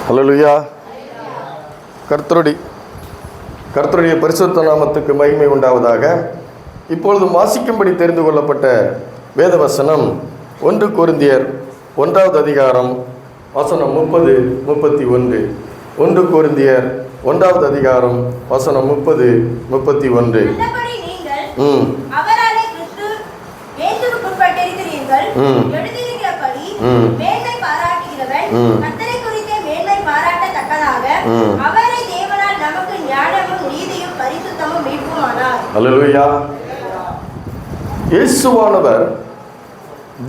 ஹல்லேலூயா. கர்த்தருடைய பரிசுத்த நாமத்துக்கு மகிமை உண்டாவதாக. இப்பொழுது வாசிக்கும்படி தெரிந்து கொள்ளப்பட்ட வேத வசனம் 1 கொரிந்தியர் 1வது அதிகாரம் வசனம் 30-31. 1 கொரிந்தியர் 1வது அதிகாரம் வசனம் 30-31. அல்லேலூயா. இயேசுவானவர்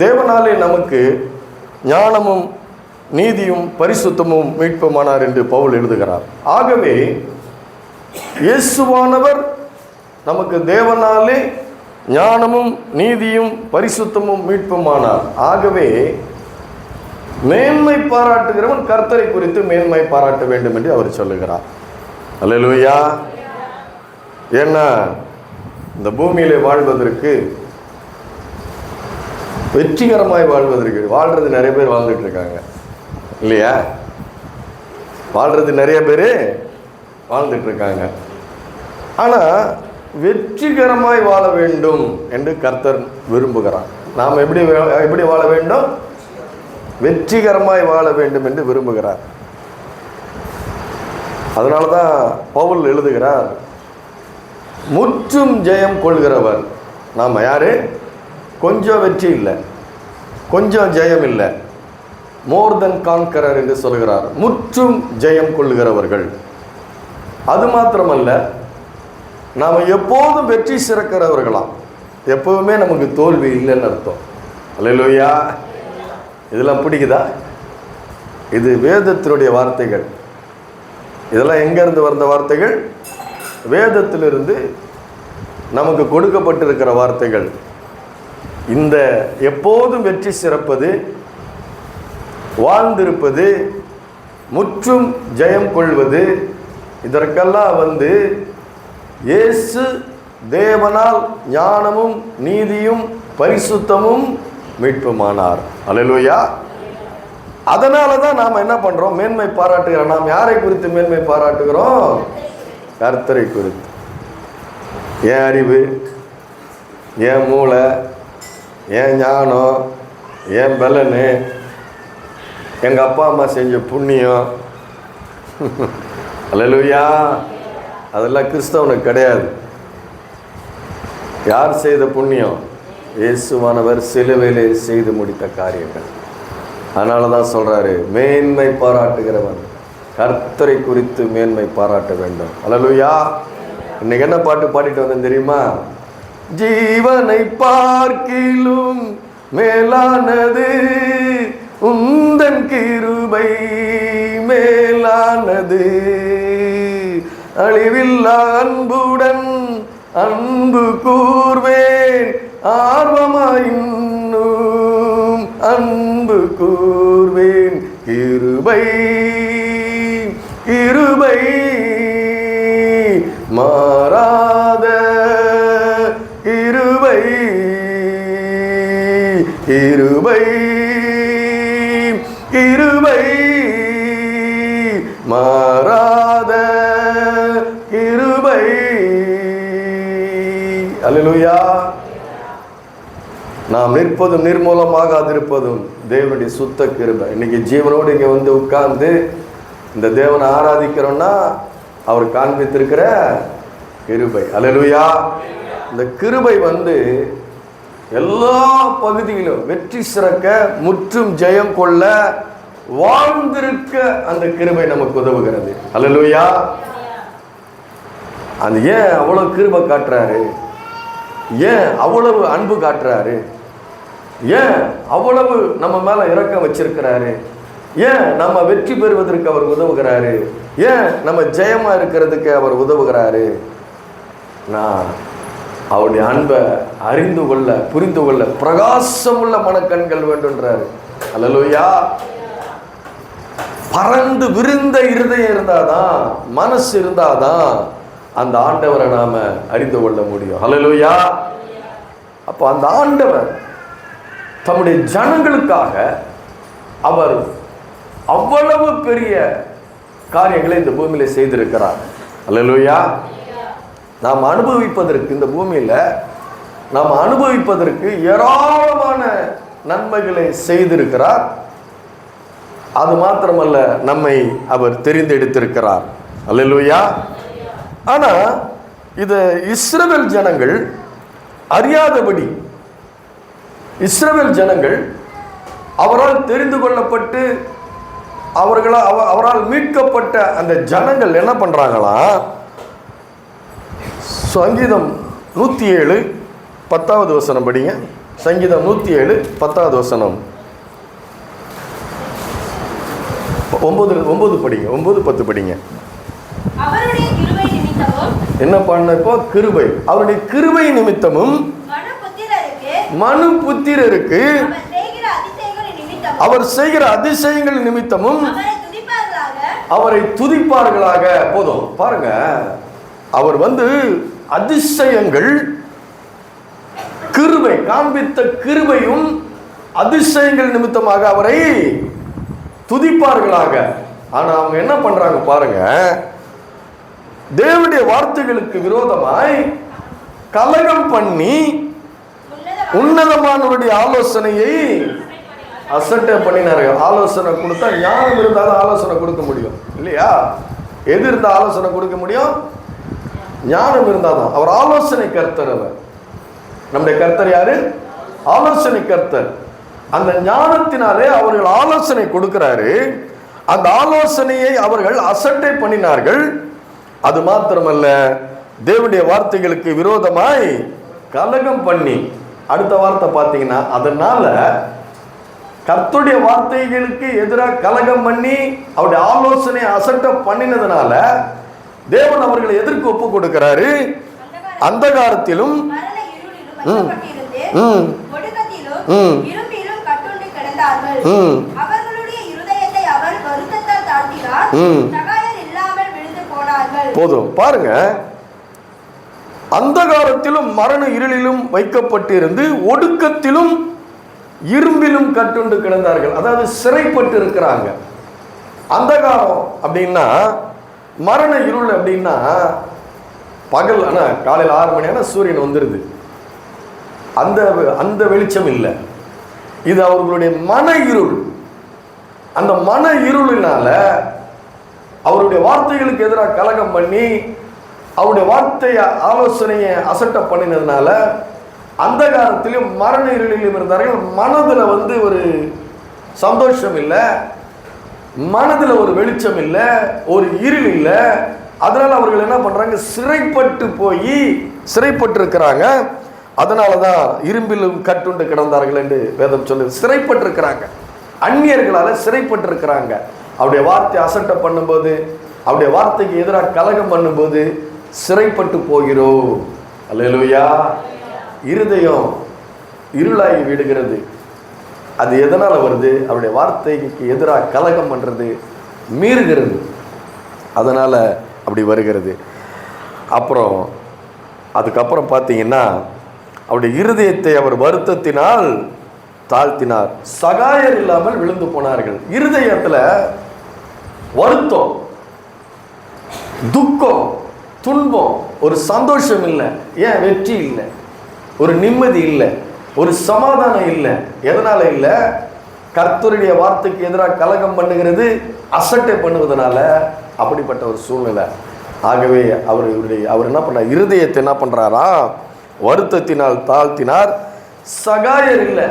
தேவனாலே நமக்கு ஞானமும் நீதியும் பரிசுத்தமும் மீட்புமானார் என்று பவுல் எழுதுகிறார். ஆகவே இயேசுவானவர் நமக்கு தேவனாலே ஞானமும் நீதியும் பரிசுத்தமும் மீட்புமானார். ஆகவே மேன்மை பாராட்டுகிறவன் கர்த்தரை குறித்து மேன்மை பாராட்ட வேண்டும் என்று அவர் சொல்லுகிறார். அல்லேலூயா. ஏன்னா இந்த பூமியிலே வாழ்வதற்கு, வெற்றிகரமாய் வாழ்வதற்கு, வாழ்றது நிறைய பேர் வாழ்ந்துட்டு இருக்காங்க இல்லையா? வாழ்றது நிறைய பேர் வாழ்ந்துட்டு இருக்காங்க. ஆனால் வெற்றிகரமாய் வாழ வேண்டும் என்று கர்த்தர் விரும்புகிறார். நாம் எப்படி வாழ வேண்டும்? வெற்றிகரமாய் வாழ வேண்டும் என்று விரும்புகிறார். அதனால தான் பவுல் எழுதுகிறார், முற்றும் ஜெயம் கொள்கிறவர். நாம் யாரு? கொஞ்சம் வெற்றி இல்லை, கொஞ்சம் ஜெயம் இல்லை, மோர் தென் கான்கரர் என்று சொல்கிறார். முற்றும் ஜெயம் கொள்கிறவர்கள். அது மாத்திரமல்ல, நாம் எப்போதும் வெற்றி சிறக்கிறவர்களாம். எப்பவுமே நமக்கு தோல்வி இல்லைன்னு அர்த்தம். அல்லேலூயா. இதெல்லாம் பிடிக்குதா? இது வேதத்தினுடைய வார்த்தைகள். இதெல்லாம் எங்கேருந்து வந்த வார்த்தைகள்? வேதத்திலிருந்து நமக்கு கொடுக்கப்பட்டிருக்கிற வார்த்தைகள். இந்த எப்போதும் வெற்றி சிறப்பது, வாழ்ந்திருப்பது, முற்றும் ஜெயம் கொள்வது, இதற்கெல்லாம் இயேசு தேவனால் ஞானமும் நீதியும் பரிசுத்தமும் மீட்புமானார். அல்லேலூயா. அதனால தான் நாம் என்ன பண்ணுறோம்? மேன்மை பாராட்டுகிறோம். நாம் யாரை குறித்து மேன்மை பாராட்டுகிறோம்? கர்த்தரை குறித்து. என் அறிவு, என் மூளை, என் ஞானம், என் பலனு, எங்கள் அப்பா அம்மா செஞ்ச புண்ணியம், அல்லேலூயா, அதெல்லாம் கிறிஸ்தவனுக்கு கிடையாது. யார் செய்த புண்ணியம்? இயேசுவானவர் சிலுவையிலே செய்து முடித்த காரியங்கள். அதனால தான் சொல்கிறாரு, மேன்மை பாராட்டுகிறவன் கர்த்தரை குறித்து மேன்மை பாராட்ட வேண்டும். அல்லேலூயா. இன்னைக்கு என்ன பாட்டு பாடிட்டு வந்தேன் தெரியுமா? ஜீவனை பார்க்கிலும் மேலானது உந்தன் கிருபை, மேலானது அழிவில்லா அன்புடன் அன்பு கூர்வேன், ஆர்வமாயின்னும் அன்பு கூர்வேன், கிருபை கிருபை மாறாத கிருபை, கிருபை கிருபை மாறாத கிருபை. அல்லேலூயா. நாம் நிற்பதும் நிர்மூலமாகாதிருப்பதும் தேவனுடைய சுத்த கிருபை. இன்னைக்கு ஜீவனோடு இங்கே உட்கார்ந்து இந்த தேவனை ஆராதிக்கிறோம்னா அவர் காண்பித்திருக்கிற கிருபை. அல்லேலூயா. இந்த கிருபை எல்லா பகுதியிலும் வெற்றி சிறக்க, முற்றும் ஜெயம் கொள்ள, வாழ்ந்திருக்க அந்த கிருபை நமக்கு உதவுகிறது. அல்லேலூயா. அந்த ஏன் அவ்வளவு கிருபை காட்டுறாரு? ஏன் அவ்வளவு அன்பு காட்டுறாரு? ஏன் அவ்வளவு நம்ம மேல இரக்கம் வச்சிருக்கிறாரு? ஏன் நம்ம வெற்றி பெறுவதற்கு அவர் உதவுகிறாரு? ஏன் நம்ம ஜெயமா இருக்கிறதுக்கு அவர் உதவுகிறாரு? நான் அவருடைய அன்பை அறிந்து கொள்ள, புரிந்து கொள்ள பிரகாசமுள்ள மனக்கண்கள் வேண்டுன்றாரு. அல்லேலூயா. பறந்து விரிந்த இருதயம் இருந்தாதான், மனசு இருந்தாதான் அந்த ஆண்டவரை நாம அறிந்து கொள்ள முடியும். அல்லேலூயா. அப்போ அந்த ஆண்டவர் தம்முடைய ஜனங்களுக்காக அவர் அவ்வளவு பெரிய காரியங்களை இந்த பூமியில செய்திருக்கிறார். அல்லேலூயா. நாம் அனுபவிப்பதற்கு, இந்த பூமியில நாம் அனுபவிப்பதற்கு ஏராளமான நன்மைகளை செய்திருக்கிறார். அது மாத்திரமல்ல, நம்மை அவர் தெரிந்தெடுத்திருக்கிறார். அல்லேலூயா. ஆனா இத இஸ்ரவேல் ஜனங்கள் அறியாதபடி, இஸ்ரவேல் ஜனங்கள் அவரால் தெரிந்து கொள்ளப்பட்டு அவரால் மீட்கப்பட்ட அந்த ஜனங்கள் என்ன பண்றாங்களா, சங்கீதம் 107 10வது வசனம் படிங்க. சங்கீதம் 107 10வது வசனம். 9 படிங்க, 9 10 படிங்க. என்ன பண்ண இப்போ? கிருபை. அவருடைய கிருபை நிமித்தமும் மனு புத்திரருக்கு அவர் செய்கிற அதிசயங்கள் நிமித்தமும் அவரை துதிப்பார்களாக. போதும் பாருங்க, அவர் அதிசயங்கள், கிருபை காண்பித்த கிருபையும் அதிசயங்கள் நிமித்தமாக அவரை துதிப்பார்களாக. ஆனா அவங்க என்ன பண்றாங்க பாருங்க, தேவனுடைய வார்த்தைகளுக்கு விரோதமாய் கலகம் பண்ணி உன்னதமானவருடைய ஆலோசனையை அசட்டை பண்ணினார்கள். ஆலோசனை கொடுத்தா ஞானம் இருந்தாலும் ஆலோசனை கொடுக்க முடியும் இல்லையா? எது இருந்தா ஆலோசனை கொடுக்க முடியும்? ஞானம் இருந்தாதான். அவர் ஆலோசனை கர்த்தர். அவர் நம்முடைய கர்த்தர் யாரு? ஆலோசனை கர்த்தர். அந்த ஞானத்தினாலே அவர்கள் ஆலோசனை கொடுக்கிறாரு. அந்த ஆலோசனையை அவர்கள் அசட்டை பண்ணினார்கள். அது மாத்திரமல்ல, தேவனுடைய வார்த்தைகளுக்கு விரோதமாய் கலகம் பண்ணி, அடுத்த வார்த்தை பார்த்தீங்கன்னா, அதனால கர்த்தருடைய வார்த்தைகளுக்கு எதிராக கலகம் பண்ணி அவருடைய ஆலோசனை அசட்டை பண்ணினதுனால தேவன் அவர்களை எதிர்க்கு ஒப்பு கொடுக்கிறாரு. அந்தகாரத்திலும் போதும் பாருங்க, அந்தகாரத்திலும் மரண இருளிலும் வைக்கப்பட்டிருந்து ஒடுக்கத்திலும் இரும்பிலும் கட்டுண்டு கிடந்தார்கள். அதாவது சிறைப்பட்டு இருக்கிறாங்க. அந்தகாரம் அப்படின்னா மரண இருள் அப்படின்னா பகல். ஆனா காலையில் 6 மணி ஆனா சூரியன் வந்துருது. அந்த வெளிச்சம் இல்லை. இது அவர்களுடைய மன இருள். அந்த மன இருளினால அவருடைய வார்த்தைகளுக்கு எதிராக கலகம் பண்ணி அவருடைய வார்த்தை ஆலோசனையை அசட்டை பண்ணினதுனால அந்த காலத்திலும் மரண இருளிலும் இருந்தார்கள். மனதில் ஒரு சந்தோஷம் இல்லை, மனதில் ஒரு வெளிச்சம் இல்லை, ஒரு இருள் இல்லை. அதனால அவர்கள் என்ன பண்றாங்க? சிறைப்பட்டு இருக்கிறாங்க. அதனால தான் இரும்பிலும் கட்டுண்டு கிடந்தார்கள் என்று வேதம் சொல்லுது. சிறைப்பட்டு இருக்கிறாங்க, அந்நியர்களால சிறைப்பட்டு இருக்கிறாங்க. அவருடைய வார்த்தை அசட்டை பண்ணும்போது, அவருடைய வார்த்தைக்கு எதிராக கலகம் பண்ணும்போது சிறைப்பட்டு போகிறோம். அல்லேலூயா. இருதயம் இருளாகி விடுகிறது. அது எதனால வருது? அவருடைய வார்த்தைக்கு எதிராக கலகம் பண்றது, மீறுகிறது. அதனால அப்படி வருகிறது. அப்புறம் அதுக்கப்புறம் பார்த்தீங்கன்னா, அவருடைய இருதயத்தை அவர் வருத்தத்தினால் தாழ்த்தினார். சகாயர் இல்லாமல் விழுந்து போனார்கள். இருதயத்துல வருத்தம், துக்கம், துன்பம், ஒரு சந்தோஷம் இல்லை. ஏன்? வெற்றி இல்லை, ஒரு நிம்மதி இல்லை, ஒரு சமாதானம் இல்லை. எதனால இல்லை? கர்த்தருடைய வார்த்தைக்கு எதிராக கலகம் பண்ணுகிறது, அசட்டை பண்ணுவதனால அப்படிப்பட்ட ஒரு சூழ்நிலை. ஆகவே அவர் என்ன பண்றார்? இருதயத்தை என்ன பண்றாரா? வருத்தத்தினால் தாழ்த்தினார். சகாயர் இல்லை,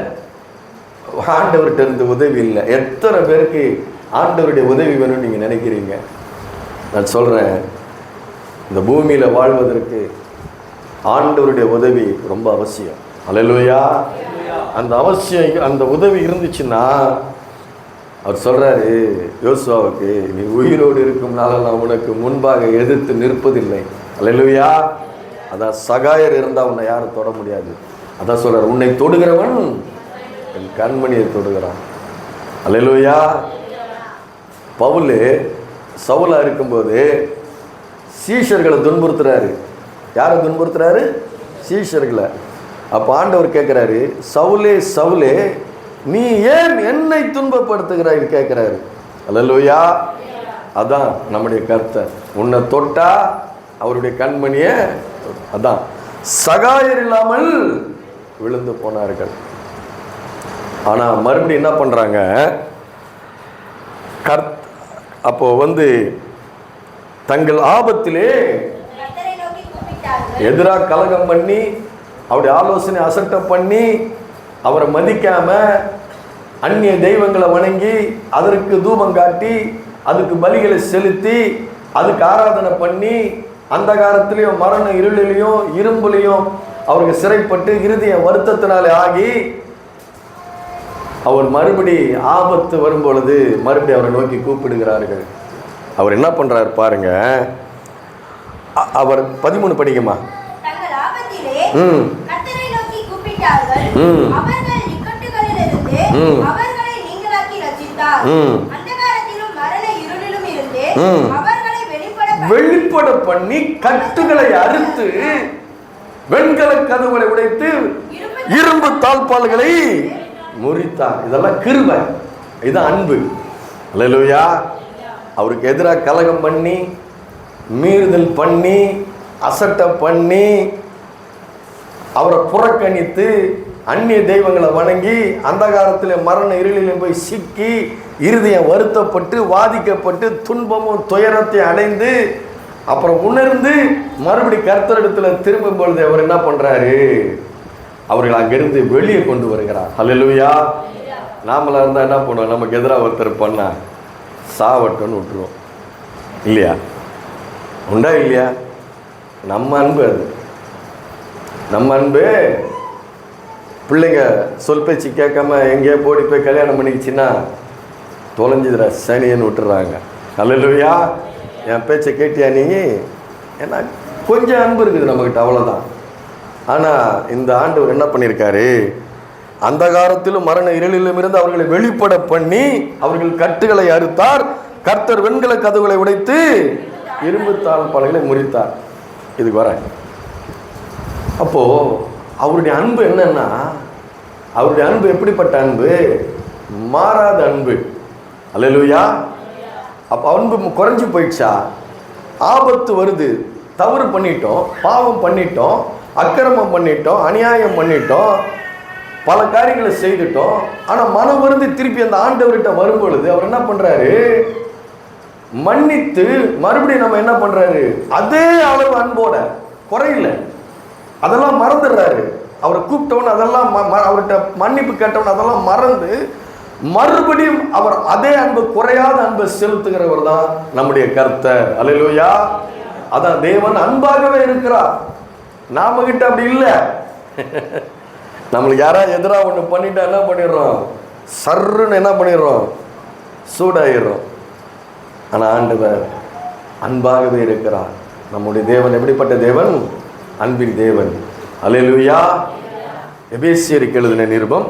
ஆண்டவர்கிட்ட இருந்து உதவி இல்லை. எத்தனை பேருக்கு ஆண்டவருடைய உதவி வேணும்னு நீங்க நினைக்கிறீங்க? நான் சொல்றேன், இந்த பூமியில வாழ்வதற்கு ஆண்டவருடைய உதவி ரொம்ப அவசியம். அல்லேலூயா. அந்த அவசியம், அந்த உதவி இருந்துச்சுன்னா அவர் சொல்றாரு யோசுவாவுக்கு, நீ உயிரோடு இருக்கும் நாளெல்லாம் உனக்கு முன்பாக எதிர்த்து நிற்பதில்லை. அல்லேலூயா. அதான் சகாயர் இருந்தா உன்னை யாரும் தொட முடியாது. அதான் சொல்றாரு, உன்னை தொடுகிறவன் என் கண்மணியை தொடுகிறான். அல்லேலூயா. பவுல் சவுலா இருக்கும்போது சீஷர்களை துன்புறுத்துறாரு. யாரை துன்புறுத்துறாரு? சீஷர்களை. அப்ப ஆண்டவர் கேட்கிறாரு, சவுலே சவுலே, நீ ஏன் என்னை துன்பப்படுத்துகிறாய் கேட்கிறாரு. அல்லேலூயா. அதான் நம்முடைய கர்த்தர். உன்னை தொட்டா அவருடைய கண்மணியை, அதான் சகாயர் இல்லாமல் விழுந்து போனார்கள். ஆனா மறுபடியும் என்ன பண்றாங்க, அப்போ தங்கள் ஆபத்திலே எதிராக கலகம் பண்ணி அவருடைய ஆலோசனை அசட்ட பண்ணி அவரை மதிக்காம அந்நிய தெய்வங்களை வணங்கி அதற்கு தூபம் காட்டி அதுக்கு பலிகளை செலுத்தி அதுக்கு ஆராதனை பண்ணி அந்த காலத்திலையும் மரண இருளிலையும் இரும்புலையும் அவருக்கு சிறைப்பட்டு இறுதிய வருத்தத்தினாலே ஆகி அவர் மறுபடி ஆபத்து வரும் பொழுது மறுபடி அவரை நோக்கி கூப்பிடுகிறார்கள். அவர் என்ன பண்றாரு பாருங்க. அவர் 13 படிக்குமா. வெளிப்பட பண்ணி கட்டுகளை அறுத்து வெண்கல கதவுகளை உடைத்து இரும்பு தாழ்பால்களை முறித்தார். இதெல்லாம் கிருபை, இது அன்பு. அல்லேலூயா. அவருக்கு எதிராக கலகம் பண்ணி மீறுதல் பண்ணி அசட்டை பண்ணி அவரை புறக்கணித்து அந்நிய தெய்வங்களை வணங்கி அந்த காலத்தில் மரண இருளிலும் போய் சிக்கி இறுதியம் வருத்தப்பட்டு வாதிக்கப்பட்டு துன்பமும் துயரத்தை அடைந்து அப்புறம் உணர்ந்து மறுபடி கர்த்தரிடத்தில் திரும்பும் பொழுது அவர் என்ன பண்றாரு, அவர்கள் அங்கிருந்து வெளியே கொண்டு வருகிறார். அல்லேலூயா. நாமளா இருந்தா என்ன பண்ணுவோம், நமக்கு எதிராக ஒருத்தர் பண்ணா சாவட்டும்னு விட்டுருவோம் இல்லையா? உண்டா இல்லையா? நம்ம அன்பு அது. நம்ம அன்பு பிள்ளைங்க சொல் பேச்சு கேட்காம எங்கேயோ போடி போய் கல்யாணம் பண்ணிக்கிச்சின்னா தொலைஞ்சிதுரா சனின்னு விட்டுறாங்க. அல்லேலூயா. என் பேச்சை கேட்டியா நீ? ஏன்னா கொஞ்சம் அன்பு இருக்குது நம்மக்கிட்ட, அவ்வளோதான். ஆனால் இந்த ஆண்டவர் என்ன பண்ணியிருக்காரு, அந்த காலத்திலும் மரண இருளிலும் இருந்து அவர்களை வெளிப்பட பண்ணி அவர்கள் கட்டுகளை அறுத்தார். கர்த்தர் வெண்கல கதவுகளை உடைத்து இரும்பு தாழ்பால்களை முறித்தார். இதுக்கு வர அப்போ அவருடைய அன்பு என்னன்னா, அவருடைய அன்பு எப்படிப்பட்ட அன்பு? மாறாத அன்பு. அல்லேலூயா. அப்போ அன்பு குறைஞ்சி போயிடுச்சா? ஆபத்து வருது, தவறு பண்ணிட்டோம், பாவம் பண்ணிட்டோம், அக்கிரமம் பண்ணிட்டோம், அநியாயம் பண்ணிட்டோம், பல காரியங்களை செய்துட்டோம். ஆனால் மனம் வருந்தி திருப்பி அந்த ஆண்டவர்கிட்ட வரும் பொழுது அவர் என்ன பண்றாரு, மன்னித்து மறுபடியும் நம்ம என்ன பண்றாரு, அதே அளவு அன்போட குறையில அதெல்லாம் மறந்துடுறாரு. அவரை கூப்பிட்டவன் அதெல்லாம் அவர்கிட்ட மன்னிப்பு கேட்டவன் அதெல்லாம் மறந்து மறுபடியும் அவர் அதே அன்பு, குறையாத அன்பை செலுத்துகிறவர் தான் நம்முடைய கர்த்தர். அல்லேலூயா. அதான் தேவன் அன்பாகவே இருக்கிறார். நாம கிட்ட அப்படி இல்லை. நம்மளுக்கு யாராவது எதிராக ஒன்று பண்ணிட்டா என்ன பண்ணிடுறோம், சர்ன்னு என்ன பண்ணிடுறோம், சூடாயிடுறோம். ஆனால் ஆண்டவர் அன்பாகவே இருக்கிறார். நம்முடைய தேவன் எப்படிப்பட்ட தேவன்? அன்பின் தேவன். அல்லேலூயா. எபேசியருக்கு எழுதின நிருபம்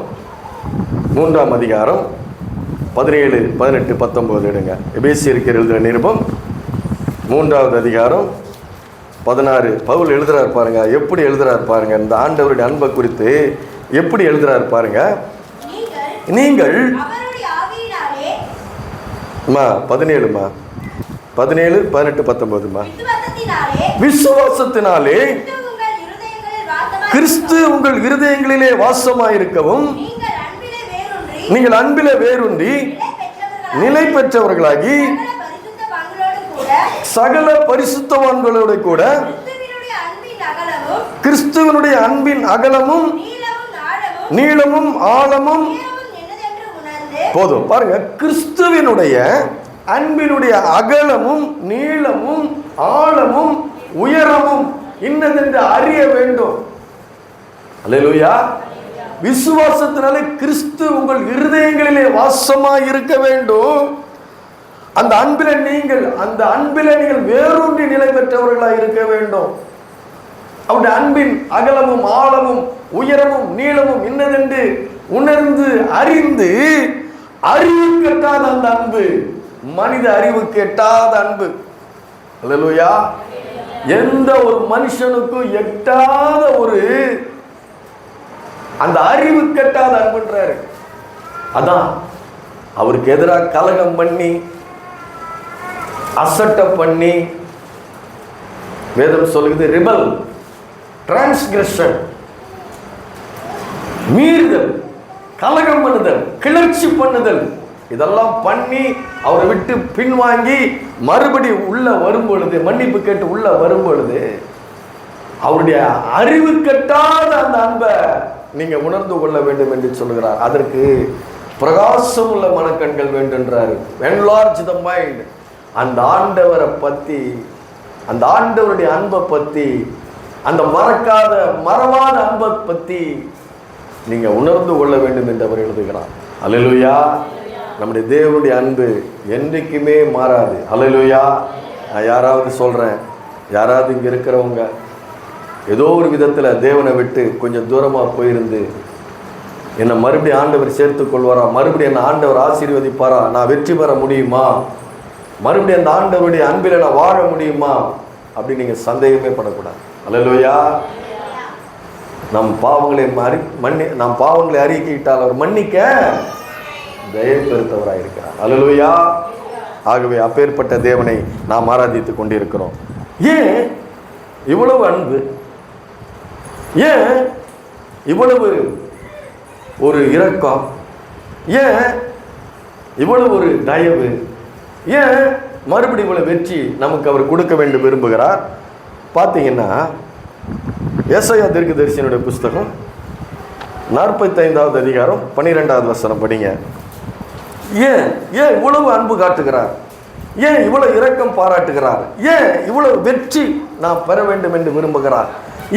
3ஆம் அதிகாரம் 17, 18, 19 எடுங்க. எபேசியருக்கு எழுதின நிருபம் 3வது அதிகாரம் 16. பவுல் எழுதுறாரு பாருங்க, எப்படி எழுதுறாரு பாருங்க. இந்த ஆண்டவருடைய அன்பை குறித்து எப்படி எழுதுறாரு பாருங்க. நீங்கள் 17, 18, 19 விசுவாசத்தினாலே கிறிஸ்து உங்கள் இருதயங்களிலே வாசமாயிருக்கவும் நீங்கள் அன்பிலே வேரூன்றி நிலை பெற்றவர்களாகி சகல பரிசுத்தவான்களோடு கூட கிறிஸ்துவனுடைய அன்பின் அகலமும் நீளமும் ஆழமும் போதும் பாருங்க. கிறிஸ்துவினுடைய அன்பினுடைய அகலமும் நீளமும் ஆழமும் உயரமும் இன்னதென்று அறிய வேண்டும். அல்லேலூயா. விசுவாசத்தினாலே கிறிஸ்து உங்கள் இருதயங்களிலே வாசமாய் இருக்க வேண்டும். அந்த அன்பிலே நீங்கள் வேரூன்றி நிலை பெற்றவர்களாய் இருக்க வேண்டும். அவருடைய அன்பின் அகலமும் ஆழமும் உயரமும் நீளமும் இன்னதென்று உணர்ந்து அறிந்து, அறிவு கெட்டாத அந்த அன்பு, மனித அறிவு கெட்டாத அன்பு. அல்லேலூயா. எந்த ஒரு மனுஷனுக்கும் எட்டாத ஒரு அந்த அறிவு கெட்டாத அன்புன்றாரு. அதான் அவருக்கு எதிராக கலகம் பண்ணி அசட்டை பண்ணி, வேதம் சொல்லுகிறது ரிபல், டிரான்ஸ்கிரஷன், மீறுதல், கலகம் பண்ணுதல், கிளர்ச்சி பண்ணுதல், இதெல்லாம் பண்ணி அவரை விட்டு பின்வாங்கி மறுபடி உள்ள வரும் பொழுது, மன்னிப்பு கேட்டு உள்ள வரும் பொழுது, அவருடைய அறிவு கட்டாத அந்த அன்பை நீங்க உணர்ந்து கொள்ள வேண்டும் என்று சொல்கிறார். அதற்கு பிரகாசம் உள்ள மனக்கண்கள் வேண்டுன்றார். enlarge the mind. அந்த ஆண்டவரை பத்தி, அந்த ஆண்டவருடைய அன்பை பத்தி, அந்த மறவாத அன்பை பத்தி நீங்க உணர்ந்து கொள்ள வேண்டும் என்று அவர் எழுதுகிறார். அல்லேலூயா. நம்முடைய தேவனுடைய அன்பு என்றைக்குமே மாறாது. அல்லேலூயா. நான் யாராவது சொல்றேன், யாராவது இங்க இருக்கிறவங்க ஏதோ ஒரு விதத்துல தேவனை விட்டு கொஞ்சம் தூரமா போயிருந்து என்னை மறுபடியும் ஆண்டவர் சேர்த்துக் கொள்வாரா, மறுபடியும் என்ன ஆண்டவர் ஆசீர்வதிப்பாரா, நான் வெற்றி பெற முடியுமா, மறுபடியும் அந்த ஆண்டவருடைய அன்பில் நான் வாழ முடியுமா அப்படின்னு நீங்க சந்தேகமே படக்கூடாது. அல்லேலூயா. நம் பாவங்களை அறிக்கையிட்டால் அவர் மன்னிக்க தயை பெருத்தவராக இருக்கிறார். அல்லேலூயா. ஆகவே அப்பேற்பட்ட தேவனை நாம் ஆராதித்துக் கொண்டிருக்கிறோம். ஏன் இவ்வளவு அன்பு, ஏன் இவ்வளவு ஒரு இரக்கம், ஏன் இவ்வளவு ஒரு தயவு, ஏன் மறுபடி இவ்வளவு வெற்றி நமக்கு அவர் கொடுக்க வேண்டும் விரும்புகிறார்? பார்த்தீங்கன்னா ஏசாயா தீர்க்கதரிசியினுடைய புஸ்தகம் 45வது அதிகாரம் 12வது வசனம் படிங்க. ஏன் இவ்வளவு அன்பு காட்டுகிறார், ஏன் இவ்வளவு இரக்கம் பாராட்டுகிறார், ஏன் இவ்வளவு வெற்றி நான் பெற வேண்டும் என்று விரும்புகிறார்,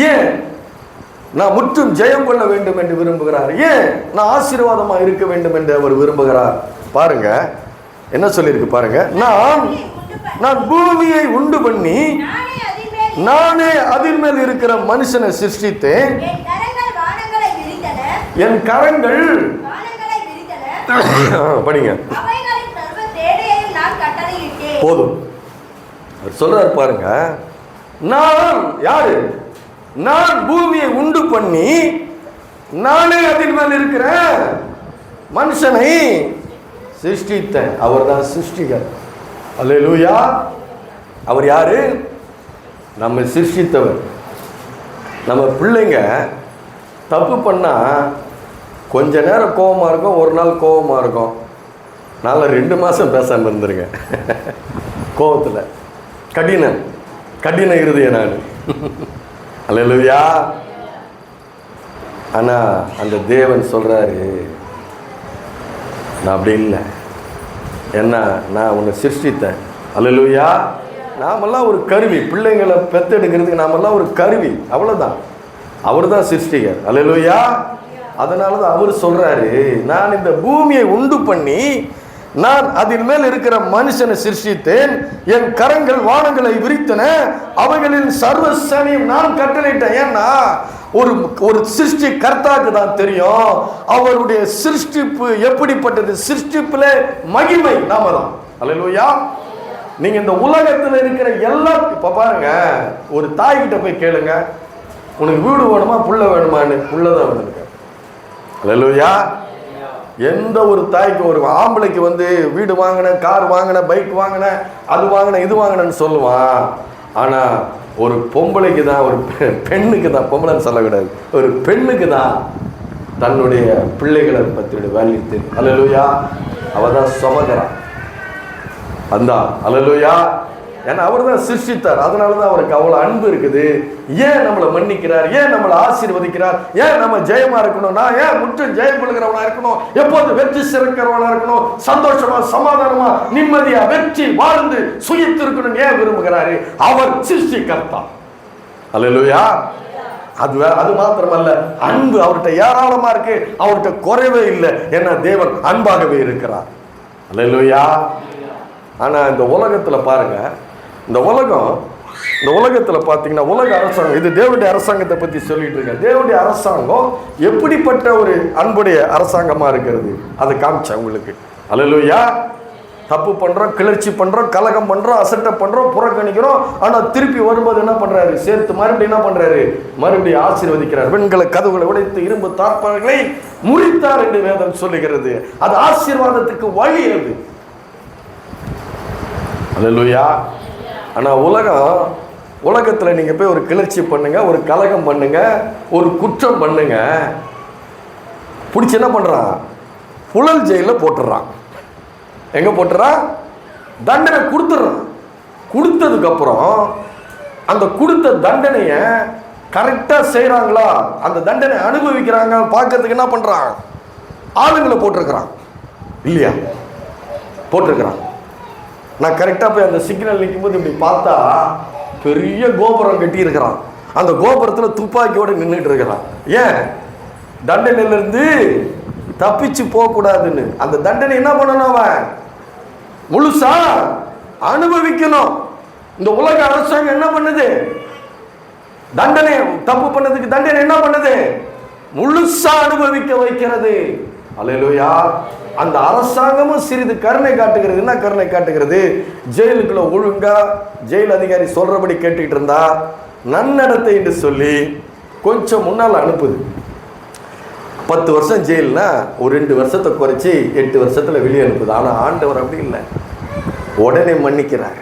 ஏன் நான் முற்றும் ஜெயம் கொள்ள வேண்டும் என்று விரும்புகிறார், ஏன் நான் ஆசீர்வாதமா இருக்க வேண்டும் என்று அவர் விரும்புகிறார்? பாருங்க என்ன சொல்லியிருக்கு பாருங்க. நான் பூமியை உண்டு பண்ணி நானே அதில் மேல் இருக்கிற மனுஷனை சிருஷ்டித்தேன், என் கரங்கள் படிங்க போதும் சொல்றார் பாருங்க. நான் யாரு? நான் பூமியை உண்டு பண்ணி நானே அதில் மேல் இருக்கிற மனுஷனை சிருஷ்டித்தேன். அவர் தான் சிருஷ்டிகர். அல்லேலூயா. அவர் யாரு? நம்ம சிருஷ்டித்தவர். நம்ம பிள்ளைங்க தப்பு பண்ணா கொஞ்ச நேரம் கோபமா இருக்கும், ஒரு நாள் கோபமா இருக்கும், நாளை 2 மாசம் பேசாம இருந்துருங்க. கோபத்தில் கடின இருதய நான். அல்லேலூயா. ஆனா அந்த தேவன் சொல்றாரு, நான் அப்படி இல்லை, என்ன நான் உன்னை சிருஷ்டித்தேன். அல்லேலூயா. நாமெல்லாம் ஒரு கருவி, பிள்ளைங்களை பெத்தெடுக்கிறதுக்கு நாமெல்லாம் ஒரு கருவி, அவ்வளவுதான். அவர் தான் சிருஷ்டிகர். அல்லேலூயா. அதனால தான் அவர் சொல்றாரு, நான் இந்த பூமியை உண்டு பண்ணி நான் அதில் மேல் இருக்கிற மனுஷனை சிருஷ்டித்தேன், என் கரங்கள் வானங்களை விரித்தன, அவைகளின் சர்வசனியும் நான் கட்டளையிட்டேன். ஏன்னா ஒரு சிருஷ்டி கர்த்தாக்கு தான் தெரியும் அவருடைய சிருஷ்டிப்பு எப்படிப்பட்டது. சிருஷ்டிப்புல மகிமை நாம தான். அல்லேலூயா. நீங்க இந்த உலகத்துல இருக்கிற எல்லா, இப்ப பாருங்க, ஒரு தாய்கிட்ட போய் கேளுங்க, உனக்கு வீடு வேணுமா புள்ள வேணுமான்னு, புள்ளதான் வேணுங்க. அல்லேலூயா. எந்த ஒரு தாய்க்கு, ஒரு ஆம்பளைக்கு வீடு வாங்கின, கார் வாங்கின, பைக் வாங்கின, அது வாங்கின, இது வாங்கினன்னு சொல்லுவான். ஆனா ஒரு பொம்பளைக்கு தான், ஒரு பெண்ணுக்கு தான், பொம்பளைன்னு சொல்லக்கூடாது, ஒரு பெண்ணுக்கு தான் தன்னுடைய பிள்ளைகளை பற்றிய வேல்யூ தெரியும். அல்லேலூயா. அவ தான் சுமகரா வந்தா. அல்லேலூயா. ஏன்னா அவர் தான் சிருஷ்டித்தார். அதனாலதான் அவருக்கு அவ்வளவு அன்பு இருக்குது. ஏன் நம்மளை மன்னிக்கிறார், ஏன் நம்மளை ஆசீர்வதிக்கிறார், ஏன் நம்ம ஜெயமா இருக்கணும், நான் ஏன் முற்றும் ஜெயம் கொள்கிறவனா இருக்கணும், எப்போது வெற்றி சிறக்கிறவனா இருக்கணும், சந்தோஷமா சமாதானமா நிம்மதியா வெற்றி வாழ்ந்து சுயித்து இருக்கணும் ஏன் விரும்புகிறாரு? அவர் சிருஷ்டிகர்த்தா. அல்லேலூயா. அது மாத்திரமல்ல, அன்பு அவர்கிட்ட ஏராளமா இருக்கு, அவர்கிட்ட குறைவே இல்லை. ஏன்னா தேவன் அன்பாகவே இருக்கிறார். அல்லேலூயா. ஆனா இந்த உலகத்துல பாருங்க, இந்த உலகத்துல பாத்தீங்கன்னா, உலக அரசாங்கம், இது தேவனுடைய அரசாங்கத்தை பத்தி சொல்லிட்டு இருக்க. தேவனுடைய அரசாங்கம் எப்படிப்பட்ட ஒரு அன்புடைய அரசாங்கமா இருக்கிறது, அதை காமிச்சேன் உங்களுக்கு. அல்லேலூயா. தப்பு பண்றோம், கிளர்ச்சி பண்றோம், கலகம் பண்றோம், அசட்டை பண்றோம், புறக்கணிக்கிறோம். ஆனா திருப்பி வரும்போது என்ன பண்றாரு? சேர்த்து மறுபடியும் என்ன பண்றாரு? மறுபடியும் ஆசீர்வதிக்கிறார். பெண்களை கதவுகளை உடைத்து இரும்பு தார்ப்பார்களை முறித்தார் என்று வேதம் சொல்லுகிறது. அது ஆசீர்வாதத்துக்கு வழி. அது அல்லேலூயா. ஆனால் உலகத்தில் நீங்கள் போய் ஒரு கிளர்ச்சி பண்ணுங்க, ஒரு கலகம் பண்ணுங்க, ஒரு குற்றம் பண்ணுங்க, பிடிச்சி என்ன பண்ணுறான்? புழல் ஜெயிலில் போட்டுடுறான். எங்கே போட்டுறான்? தண்டனை கொடுத்துட்றான். கொடுத்ததுக்கப்புறம் அந்த கொடுத்த தண்டனையை கரெக்டாக செய்கிறாங்களா, அந்த தண்டனை அனுபவிக்கிறாங்க பார்க்கறதுக்கு என்ன பண்ணுறான்? ஆளுங்களை போட்டிருக்கிறான் இல்லையா? போட்டிருக்கிறான். நான் கரெக்டாக போய் அந்த சிக்னல் நிற்கும்போது இப்படி பார்த்தா பெரிய கோபுரம் கட்டி இருக்கிறான். அந்த கோபுரத்தில் துப்பாக்கியோடு நின்றுட்டு இருக்கிறான். ஏன்? தண்டனையிலிருந்து தப்பிச்சு போகக்கூடாதுன்னு. அந்த தண்டனை என்ன பண்ணணும்? அவன் முழுசா அனுபவிக்கணும். இந்த உலக அரசாங்கம் என்ன பண்ணுது? தண்டனை, தப்பு பண்ணதுக்கு தண்டனை என்ன பண்ணுது? முழுசா அனுபவிக்க வைக்கிறது. அல்லேலூயா. அந்த அரசாங்கமும் சிறிது கருணை காட்டுகிறது. என்ன கருணை காட்டுகிறது? ஜெயிலுக்குள்ள ஒழுங்கா ஜெயில் அதிகாரி சொல்றபடி கேட்டுக்கிட்டு இருந்தா நன்னடத்தை என்று சொல்லி கொஞ்சம் முன்னால் அனுப்புது. 10 வருஷம் ஜெயில்னா ஒரு 2 வருஷத்தை குறைச்சி 8 வருஷத்துல வெளியே அனுப்புது. ஆனால் ஆண்டவர் அப்படி இல்லை. உடனே மன்னிக்கிறார்.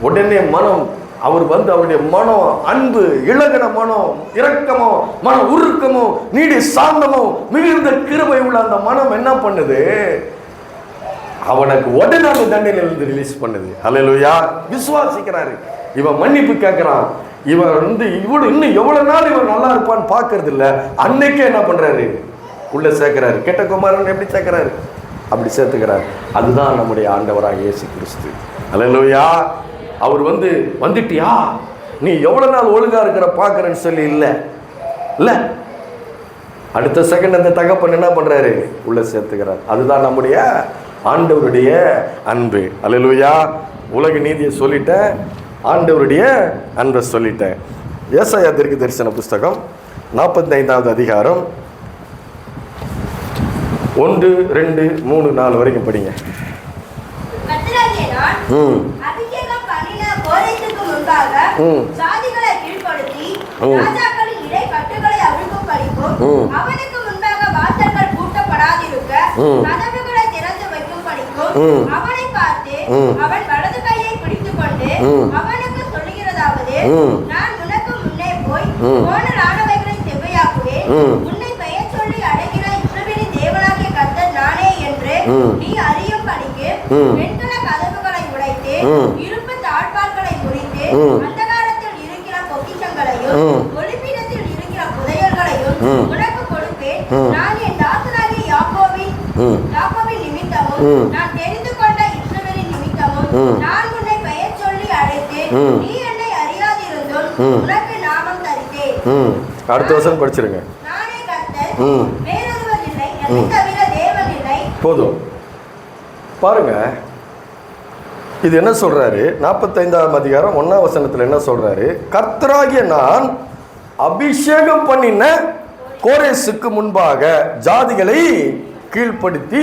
உடனே மனம், அவர் அவருடைய மனம், அன்பு, இலகன மனம், இரக்கமோ, மன உருக்கமோ, நீடி சாந்தமோ, மிகுந்த கிருபை உள்ள அந்த மனம் என்ன பண்ணுது? அவனுக்கு உடனே அந்த தண்டனையிலிருந்து ரிலீஸ் பண்ணுது. அல்லேலூயா. விசுவாசிக்கிறாரு. இவன் மன்னிப்பு கேட்கிறான். இவன் இவ்வளவு இன்னும் எவ்வளவு நாள் இவன் நல்லா இருப்பான்னு பார்க்கறது இல்லை. அன்னைக்கே என்ன பண்றாரு? உள்ள சேர்க்கிறாரு. கெட்ட குமாரன் எப்படி சேர்க்கிறாரு? அப்படி சேர்த்துக்கிறார். அதுதான் நம்முடைய ஆண்டவராக இயேசு கிறிஸ்து. அல்லேலூயா. அவர் வந்துட்டியா, நீ எவ்வளவு நாள் ஒழுங்கா இருக்கிற பார்க்கறன்னு சொல்லி இல்லை, அடுத்த செகண்ட் அந்த தகப்பன் என்ன பண்றாரு? உள்ள சேர்த்துக்கிறார். அதுதான் நம்முடைய ஆண்டவருடைய அன்பு. அல்லேலூயா. உலக நீதியை சொல்லிட்டேன், ஆண்டவருடைய அன்பை சொல்லிட்டேன். ஏசாயா தீர்க்கதரிசன புஸ்தகம் 45வது அதிகாரம் 1, 2, 3, 4 வரைக்கும் படிங்க. சாதிகளை கீழ்ப்படுத்தி ராஜாக்களின் இடை கட்டுகளை அவிழ்க்கும் படிக்கும், அவனுக்கு முன்பாக வாசல்கள் பூட்டப்படாதிருக்க கதவுகளை திறந்து வைக்கும் படிக்கும், அவனை பார்த்து அவன் வலது கையை பிடித்துக் கொண்டு அவனுக்கு சொல்லுகிறதாவது, நான் உனக்கு முன்னே போய் கோணலானவைகளை செவ்வையாக்குவேன், உன்னை பெயர் சொல்லி அடைகிற இஸ்ரவேலின் தேவனாகிய கர்த்தர் நானே என்று நீ அறியும் படிக்கு வெண்கல கதவுகளை உடைத்து இருப்பு தாழ்பால்களை முறித்து அந்த காலத்தில் இருக்கிற பொக்கிஷங்களையும் ஒளிப்பிடத்தில் இருக்கிற புதையல்களையும் உனக்கு கொடுப்பேன். நான் என் தாசனாகிய யாக்கோபின் நிமித்தமும் நான் தெரிந்து கொண்ட இஸ்ரவேலின் நிமித்தமும் நான் உன்னை பெயர் சொல்லி அழைத்து நீ என்னை அறியாதிருந்தும் உனக்கு நாமம் தரித்தேன். அடுத்த வசனம் படிச்சிருங்க. நானே கர்த்தர், வேறொருவர் இல்லை, என்னை தவிர தேவன் இல்லை. போதும். பாருங்க, இது என்ன சொல்றாரு? 45ஆம் அதிகாரம் 1ஆம் வசனத்தில் என்ன சொல்றாரு? கர்த்தராகிய நான் அபிஷேகம் பண்ணின கோரேசுக்கு முன்பாக ஜாதிகளை கீழ்ப்படுத்தி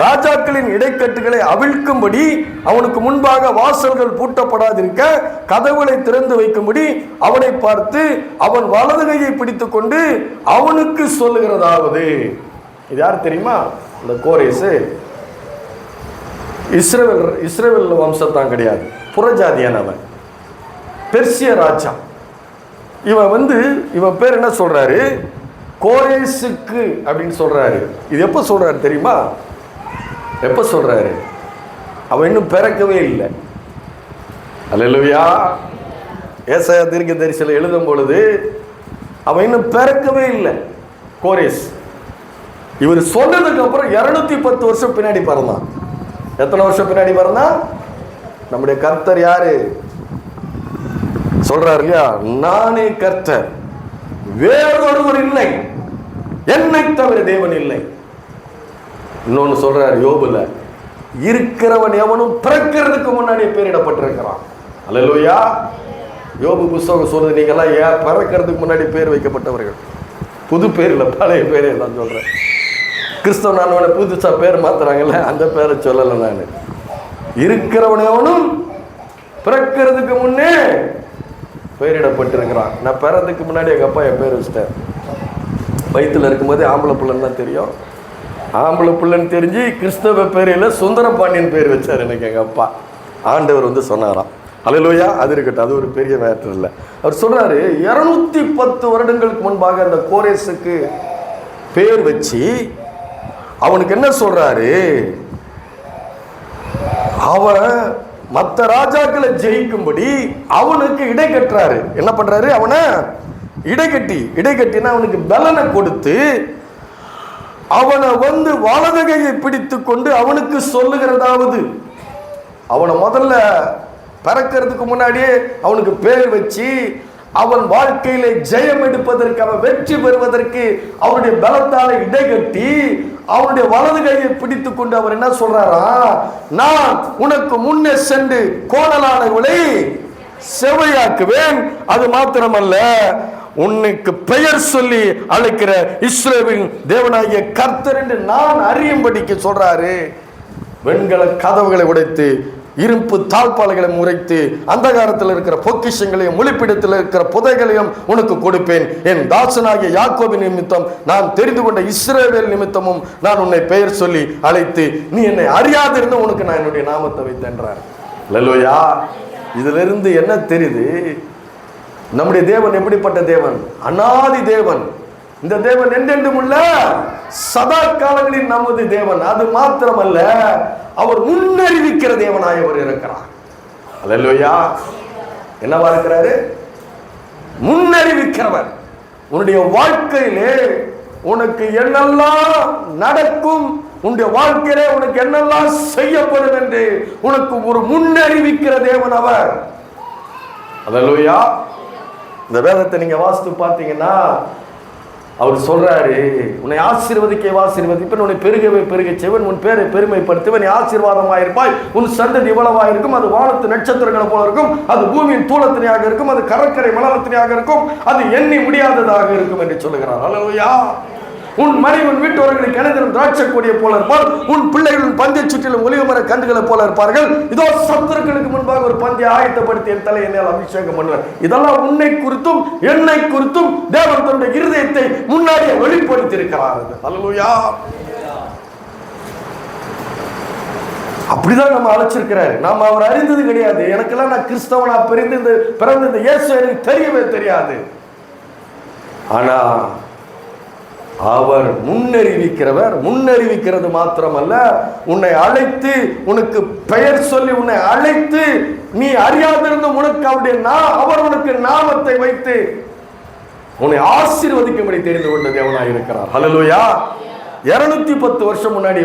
ராஜாக்களின் இடைக்கட்டுகளை அவிழ்க்கும்படி அவனுக்கு முன்பாக வாசல்கள் பூட்டப்படாதிருக்க கதவுகளை திறந்து வைக்கும்படி அவனை பார்த்து அவன் வலது கையை பிடித்துக் கொண்டு அவனுக்கு சொல்லுகிறதாவது. இது யார் தெரியுமா? இந்த கோரேசு இஸ்ரவேல் வம்சத்தான் கிடையாது, புறஜாதியானவன், பெர்சிய ராஜா. இவன் பேர் என்ன சொல்றாரு? கோரேசுக்கு அப்படின்னு சொல்றாரு. இது எப்ப சொல்றாரு தெரியுமா? எப்ப சொல்றாரு? அவன் இன்னும் பிறக்கவே இல்லை. அல்லேலூயா. ஏசாயா தீர்க்கதரிசியில் எழுதும் பொழுது அவன் இன்னும் பிறக்கவே இல்லை கோரேஸ். இவர் சொன்னதுக்கு அப்புறம் 210 வருஷம் பின்னாடி பிறந்தான். எத்தனை வருஷம் பின்னாடி பிறந்தான்? நம்முடைய கர்த்தர் யாரு சொல்றாரு இல்லையா? நானே கர்த்தர், வேறொருவர் இல்லை, என்னை தவிர தேவன் இல்லை. இன்னொன்னு சொல்றாரு யோபுல, இருக்கிறவன் எவனும் பிறக்கிறதுக்கு முன்னாடியே பேரிடப்பட்டிருக்கிறான். அல்லேலூயா. யோபு புஸ்தகம் சொல்றது, நீங்கெல்லாம் ஏன் பிறக்கிறதுக்கு முன்னாடி பேர் வைக்கப்பட்டவர்கள். புது பேர் இல்லை, பழைய பேரே நான் சொல்றேன். கிறிஸ்தவ நான் புதுசா பேர் மாத்துறாங்கல்ல, அந்த பேரை சொல்லலை. நான் இருக்கிறவன் எவனும் பிறக்கிறதுக்கு முன்னே பெயரிடப்பட்டிருக்கிறான். நான் பிறதுக்கு முன்னாடி எங்கள் அப்பா என் பேர் வச்சிட்டேன். வயிற்றுல இருக்கும்போதே ஆம்பளை பிள்ளைன்னு தான் தெரியும். ஆம்பளை பிள்ளைன்னு தெரிஞ்சு கிறிஸ்தவ பேரையில் சுந்தரபாண்டியன் பேர் வச்சார் எனக்கு எங்கள் அப்பா. ஆண்டவர் வந்து சொன்னாராம். அல்லேலூயா. அது இருக்கட்டும், அது ஒரு பெரிய மேட்டர் இல்லை. அவர் சொல்றாரு 210 வருடங்களுக்கு முன்பாக அந்த கோரேசுக்கு பேர் வச்சு அவனுக்கு என்ன சொல்றாரு, அவன் மற்ற ராஜாக்களை ஜெயிக்கும்படி அவனுக்கு இடை கட்டுறாரு. என்ன பண்றாரு, அவனை இடைக்கட்டினா அவனுக்கு பலனை கொடுத்து அவனை வந்து வலது கையை பிடித்து கொண்டு அவனுக்கு சொல்லுகிறதாவது, அவனை முதல்ல பிறக்கிறதுக்கு முன்னாடியே அவனுக்கு பேர் வச்சு அவன் வாழ்க்கையில ஜெயம் எடுப்பதற்கு, அவன் வெற்றி பெறுவதற்கு அவனுடைய பலத்தால இடைகட்டி அவனுடைய வலது கையை பிடித்து கொண்டு அவர் என்ன சொல்றாரா, நான் உனக்கு முன்னே சென்று கோணலானவளை செவையாக்குவேன், அது மாத்திரமல்ல உன்னுக்கு பெயர் சொல்லி அழைக்கிற இஸ்ரவேலின் தேவனாகிய கர்த்தர் என்று நான் அறியும்படிக்கு சொல்றாரு. வெண்கல கதவுகளை உடைத்து இரும்பு தாழ்பாளைகளை முறைத்து அந்தகாரத்தில் இருக்கிற பொக்கிஷங்களையும் ஒளிப்பிடத்தில் இருக்கிற புதைகளையும் உனக்கு கொடுப்பேன். என் தாசனாகிய யாக்கோபின் நிமித்தம் நான் தெரிந்து கொண்ட இஸ்ரவேல் நிமித்தமும் நான் உன்னை பெயர் சொல்லி அழைத்து நீ என்னை அறியாதிருந்த உனக்கு நான் என்னுடைய நாமத்தை வைத்தேன்றார். அல்லேலூயா. இதுல இருந்து என்ன தெரியுது, நம்முடைய தேவன் எப்படிப்பட்ட தேவன், அநாதி தேவன். இந்த தேவன் என்றென்றும் உள்ள சதா காலங்களில் நமது தேவன். அது மாத்திரமல்ல, அவர் முன்னறிவிக்கிற தேவனாய் அவர் இருக்கிறார். அல்லேலூயா. என்னவா இருக்கிறாரு, முன்னறிவிக்கிறவர். உன்னுடைய வாழ்க்கையிலே உனக்கு என்னெல்லாம் நடக்கும், உன்னுடைய வாழ்க்கையிலே உனக்கு என்னெல்லாம் செய்யப்படும் என்று உனக்கு ஒரு முன்னறிவிக்கிற தேவன் அவர். அல்லேலூயா. இந்த வேதத்தை நீங்க வாசித்து பார்த்தீங்கன்னா அவர் சொல்றாரு, உன்னை ஆசீர்வதிப்பேன், உன்னை பெருகவே பெருக செய்வன், உன் பேரை பெருமைப்படுத்துவன், நீ ஆசீர்வாதமாயிருப்பாய், உன் சந்ததி இவ்வளவாயிருக்கும், அது வானத்து நட்சத்திரங்களை போல இருக்கும், அது பூமியின் தூளத்தினையாக இருக்கும், அது கடற்கரை மணலத்தினையாக இருக்கும், அது எண்ணி முடியாததாக இருக்கும் என்று சொல்லுகிறார். அல்லேலூயா. உன் மனைவி உன் வீட்டோர்களை கிணதிலும் திராட்சை கொடியை போல இருப்பார், உன் பிள்ளைகளின் பந்தை சுற்றிலும் ஒலிவ மர கன்றுகளை போல இருப்பார்கள். இதோ சத்துருக்களுக்கு முன்பாக ஒரு பந்தை ஆயத்தப்படுத்தி என் தலை என்னால் அபிஷேகம் பண்ணுவார். இதெல்லாம் உன்னை குறித்தும் என்னை குறித்தும் தேவன் தன்னுடைய இருதயத்தை முன்னாடியே வெளிப்படுத்தி இருக்கிறார். அல்லேலூயா. அப்படிதான் நம்ம அழைச்சிருக்கிறாரு. நாம அவர் அறிந்தது கிடையாது. எனக்கெல்லாம் நான் கிறிஸ்தவனா பிறந்த இந்த இயேசு எனக்கு தெரியவே தெரியாது. ஆனா அவர் முன்னறிவிக்கிறவர். முன்னறிவிக்கிறது மாத்திரமல்ல, உன்னை அழைத்து உனக்கு பெயர் சொல்லி உன்னை அழைத்து நீ அறியாதிருந்தும் உனக்கு அவர் உனக்கு நாமத்தை வைத்து உன்னை ஆசீர்வதிக்கும்படி தெரிந்து கொண்ட தேவனாய் இருக்கிறார். அல்லேலூயா. 210 வருஷம் முன்னாடி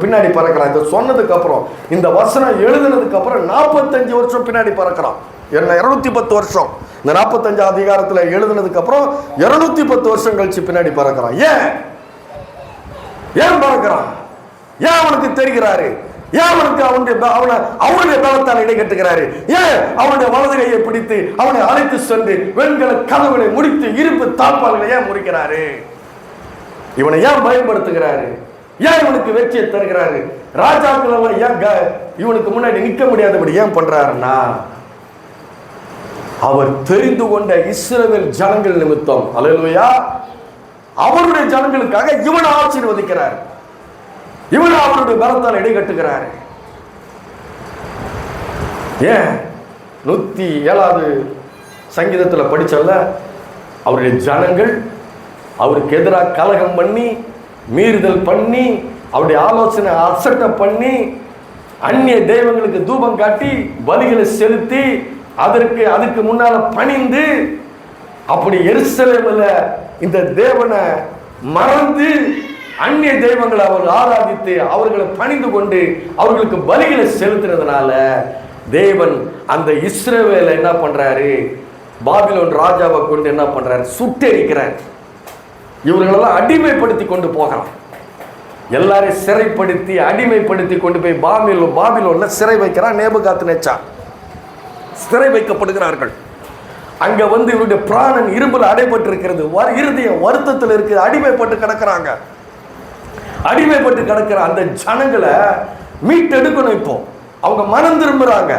பின்னாடி பறக்கிறான். இதை சொன்னதுக்கு அப்புறம், இந்த வசனம் எழுதுனதுக்கு அப்புறம் 45 வருஷம் பின்னாடி பறக்கிறான். என்ன 210 வருஷம், இந்த 45 அதிகாரத்துல எழுதுனதுக்கு அப்புறம் 210 வருஷம் கழிச்சு பின்னாடி பறக்கிறான். ஏன் பறக்கிறான்? ஏன் அவனுக்கு தெரிகிறாரு? ஏன் அவனுக்கு அவனுடைய பலத்தால் இடை கட்டுகிறாரு? ஏன் அவனுடைய வலது கையை பிடித்து அவனை அழைத்து சென்று வெண்கல கதவுகளை முடித்து இரும்பு தாழ்பால்களை ஏன் முறிக்கிறாரு? இவனை ஏன் பயன்படுத்துகிறாரு? ஏன் இவனுக்கு வெற்றியை தருகிறாரு? ராஜாக்கள் எல்லாம் ஏன் இவனுக்கு முன்னாடி நிற்க முடியாதபடி ஏன் பண்றாருன்னா, அவர் தெரிந்து கொண்ட இஸ்ரவேல் ஜனங்கள் நிமித்தம், அல்லேலூயா, அவருடைய ஜனங்களுக்காக இவனை ஆசீர்வதிக்கிறார். இவனை அவருடைய பலத்தால் இடை கட்டுகிறார். ஏன் 107வது சங்கீதத்தில் படிச்சல்ல, அவருடைய ஜனங்கள் அவருக்கு எதிராக கலகம் பண்ணி மீறுதல் பண்ணி அவருடைய ஆலோசனை அசட்டை பண்ணி அந்நிய தெய்வங்களுக்கு தூபம் காட்டி பலிகளை செலுத்தி அதுக்கு முன்னால பணிந்து அப்படி எருசலேமில் இந்த தேவனை மறந்து அந்நிய தெய்வங்களை அவர்கள் ஆராதித்து அவர்களை பணிந்து கொண்டு அவர்களுக்கு பலிகளை செலுத்தினதுனால தேவன் அந்த இஸ்ரவேலை என்ன பண்றாரு, பாபிலோன் ராஜாவை கொண்டு என்ன பண்றாரு, சுட்டெரிக்கிறார். இவர்களெல்லாம் அடிமைப்படுத்தி கொண்டு போகலாம். எல்லாரையும் சிறைப்படுத்தி அடிமைப்படுத்தி கொண்டு போய் பாபிலோன்ல சிறை வைக்கிறான் நேபுகாத்நேச்சார். சிறை வைக்கப்படுகிறார்கள். அங்க வந்து இவருடைய பிராணன் இரும்புல அடைபட்டிருக்கிறது, இருதயம் வருத்தத்தில் இருக்குது, அடிமைப்பட்டு கிடக்கிறாங்க. அடிமைப்பட்டு கிடக்கிற அந்த ஜனங்களை மீட்டெடுக்கணும். இப்போ அவங்க மனம் திரும்புறாங்க,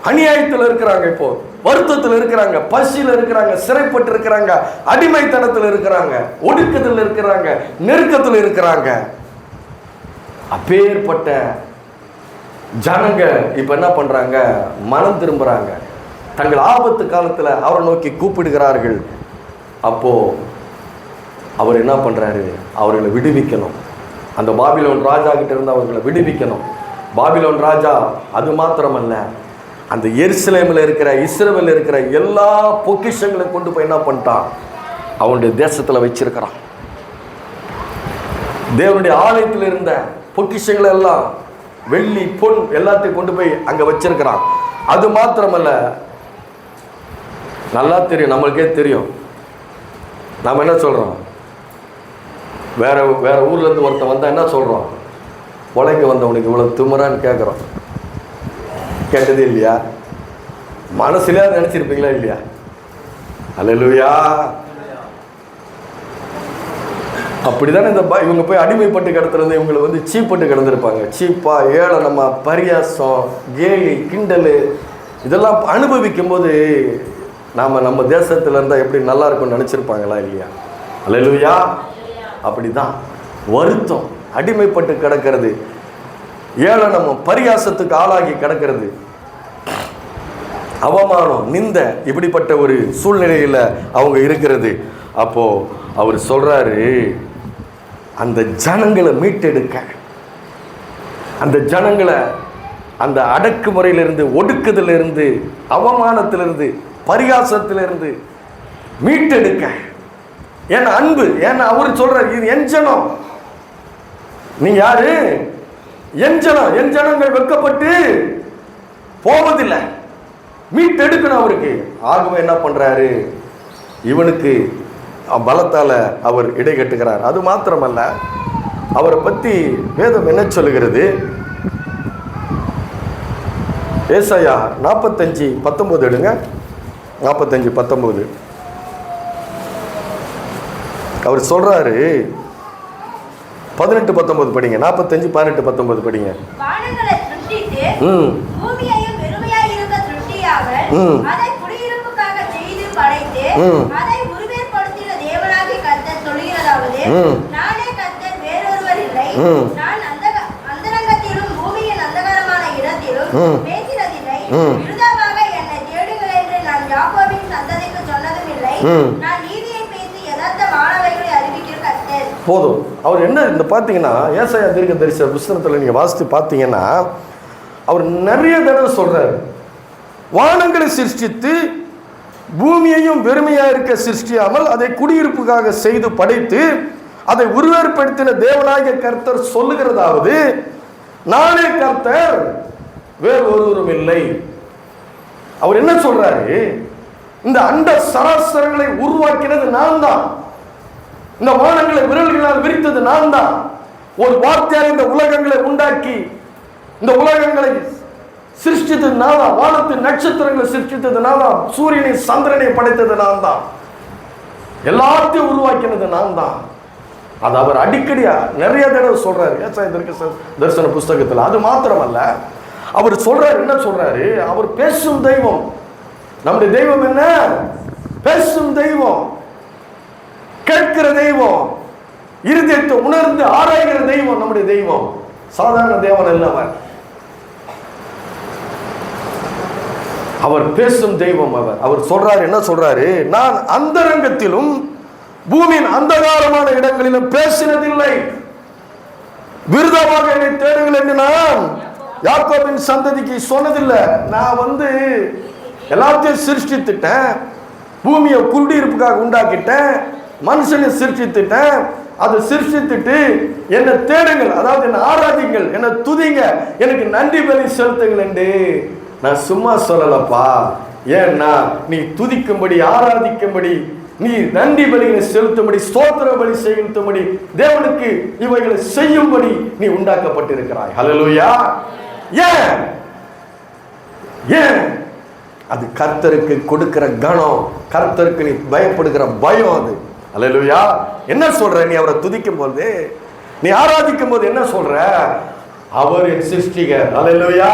அநியாயத்தில் இருக்கிறாங்க, இப்போ வருத்தத்தில் இருக்கிறாங்க, பசியில் இருக்கிறாங்க, சிறைப்பட்டு இருக்கிறாங்க, அடிமைத்தனத்தில் இருக்கிறாங்க, ஒடுக்கத்தில் இருக்கிறாங்க, நெருக்கத்தில் இருக்கிறாங்க. அப்பேற்பட்ட ஜனங்க இப்ப என்ன பண்றாங்க? மனம் திரும்புறாங்க. தங்கள் ஆபத்து காலத்துல அவரை நோக்கி கூப்பிடுகிறார்கள். அப்போ அவர் என்ன பண்றாரு? அவர்களை விடுவிக்கணும். அந்த பாபிலோன் ராஜா கிட்ட இருந்து அவர்களை விடுவிக்கணும். பாபிலோன் ராஜா அது மாத்திரமல்ல, அந்த எருசலேமில் இருக்கிற இஸ்ரவேலில் இருக்கிற எல்லா பொக்கிஷங்களையும் கொண்டு போய் என்ன பண்ணிட்டான்? அவனுடைய தேசத்தில் வச்சிருக்கிறான். தேவனுடைய ஆலயத்தில் இருந்த பொக்கிஷங்களை எல்லாம், வெள்ளி பொன் எல்லாத்தையும் கொண்டு போய் அங்கே வச்சிருக்கிறான். அது மாத்திரமல்ல, நல்லா தெரியும், நம்மளுக்கே தெரியும். நாம் என்ன சொல்கிறோம்? வேற வேற ஊர்லேருந்து ஒருத்தன் வந்தால் என்ன சொல்கிறோம்? உழைக்க வந்தவனுக்கு இவ்வளோ திமிரான்னு கேட்குறோம். கேட்டதே இல்லையா? மனசுலையா நினச்சிருப்பீங்களா இல்லையா? அல்லேலூயா. அப்படிதானே இந்த இவங்க போய் அடிமைப்பட்டு கிடத்துறது, இவங்களை வந்து சீப்பட்டு கிடந்திருப்பாங்க. சீப்பா, ஏளனமா, பரியாசம், கேலி, கிண்டல் இதெல்லாம் அனுபவிக்கும் போது நம்ம தேசத்தில் இருந்தால் எப்படி நல்லா இருக்கும்னு நினச்சிருப்பாங்களா இல்லையா? அல்லேலூயா. அப்படிதான் வருத்தம், அடிமைப்பட்டு கிடக்கிறது, ஏளனமும் பரியாசத்துக்கு ஆளாகி கிடக்கிறது, அவமானம், நிந்த, இப்படிப்பட்ட ஒரு சூழ்நிலையில் அவங்க இருக்கிறது. அப்போ அவர் சொல்றாரு, அந்த ஜனங்களை மீட்டெடுக்க, அந்த ஜனங்களை அந்த அடக்குமுறையிலிருந்து, ஒடுக்குதலிருந்து, அவமானத்திலிருந்து, பரிகாசத்திலிருந்து மீட்டெடுக்க. ஏன்னா அன்பு, ஏன்னா அவர் சொல்றாரு, இது என் ஜனம். நீங்க யாரு? என் ஜனம். என் ஜனங்கள் வெட்கப்பட்டு போவதில்லை, மீட்டெடுக்கணும் அவருக்கு. ஆகவே என்ன பண்றாரு? இவனுக்கு பலத்தால அவர் இடை கட்டுகிறார். அது மாத்திரமல்ல, அவரை பத்தி வேதம் என்ன சொல்லுகிறது? ஏசாயா 45:19 எடுங்க. 45:19 அவர் சொல்றாரு. 18-19 படிங்க. 45-18-19 படிங்க. வானங்களை சிருஷ்டித்து பூமியையும் வெறுமையாய் இருந்த சிருஷ்டியாவர் அதை குடியிருப்புக்காக செய்து படைத்து அதை உருவேற்படுத்தின தேவனாகிய கர்த்தர் சொல்கிறதாவது, நானே கர்த்தர், வேறொருவர் இல்லை. நான் அந்தரங்கத்திலும் பூமியின் அந்தகாரமான இடத்திலும் பேசினதில்லை. விருதாவாக என்னை தேடுங்கள் என்று நான் யாக்கோபின் சந்ததிக்கு சொன்னதும் இல்லை. நான் நீதியை பேசி யதார்த்த மாணவர்களை அறிவிக்கிற கர்த்தர். போதும். அவர் என்ன இந்த பார்த்தீங்கன்னா, ஏசாயா தீர்க்கதரிசி புஸ்தகத்தில் நீங்கள் வாசித்து பார்த்தீங்கன்னா, அவர் நிறைய தடவை சொல்றாரு, வானங்களை சிருஷ்டித்து பூமியையும் வெறுமையாக இருக்க சிருஷ்டியாமல் அதை குடியிருப்புக்காக செய்து படைத்து அதை உருவேற்படுத்தின தேவனாகிய கர்த்தர் சொல்லுகிறதாவது, நானே கர்த்தர், வேறு ஒருவரும் இல்லை. அவர் என்ன சொல்றாரு? இந்த அண்ட சராசரங்களை உருவாக்கினது நான் தான். இந்த வானங்களை விரல்களால் விரித்தது நான் தான். ஒரு வார்த்தையால் இந்த உலகங்களை உண்டாக்கி இந்த உலகங்களை சிருஷ்டித்தது நான் தான். வானத்தின் நட்சத்திரங்களை சிருஷ்டித்தது நான் தான். சூரியனை சந்திரனை படைத்தது நான் தான். எல்லாத்தையும் உருவாக்கினது நான் தான். அது அவர் அடிக்கடியா நிறைய தடவை சொல்றாரு ஏசாயா தரிசன புஸ்தகத்தில். அது மாத்திரமல்ல, அவர் சொல்றாரு, என்ன சொல்றாரு? அவர் பேசும் தெய்வம். நம்முடைய தெய்வம் என்ன? பேசும் தெய்வம், கேட்கிற தெய்வம், இருதயத்தை உணர்ந்து ஆராய்கிற தெய்வம் நம்முடைய தெய்வம். சாதாரண தேவன் அல்ல அவர். அவர் பேசும் தெய்வம். அவர் சொல்றாரு, என்ன சொல்றாரு? நான் அந்தரங்கத்திலும் பூமியின் அந்தகாரமான இடங்களிலும் பேசினதில்லை. விருதமாக என்னை தேடுங்கள் என்று நான் யாக்கோபின் சந்ததிக்கு சொன்னதில்லை. நான் எல்லாத்தையும் சிருஷ்டித்துட்டேன், பூமியை குடியிருப்புக்காக உண்டாக்கிட்டேன், மனுஷனை சிருஷ்டித்துட்டேன். அதை சிருஷ்டித்துட்டு என்னை தேடுங்கள், அதாவது என்னை ஆராதிங்கள், என்னை துதிங்க, எனக்கு நன்றி பலி செலுத்துங்கள் என்று நான் சும்மா சொல்லலப்பா. ஏன்னா நீ துதிக்கும்படி, ஆராதிக்கும்படி, நீ நன்றி பலிகளை செலுத்தும்படி, ஸ்தோத்திர பலி செலுத்தும்படி, தேவனுக்கு இவைகளை செய்யும்படி நீ உண்டாக்கப்பட்டிருக்கிறாய். ஹல்லேலூயா. ஏன்? ஏன்? அது கர்த்தருக்கு கொடுக்கிற கணம், கர்த்தருக்கு நீ பயப்படுகிற பயம். அது ஹல்லேலூயா. என்ன சொல்ற? நீ அவரை துதிக்கும் போது, நீ ஆராதிக்கும் போது என்ன சொல்ற? அவர் என் சிருஷ்டிகர். ஹல்லேலூயா.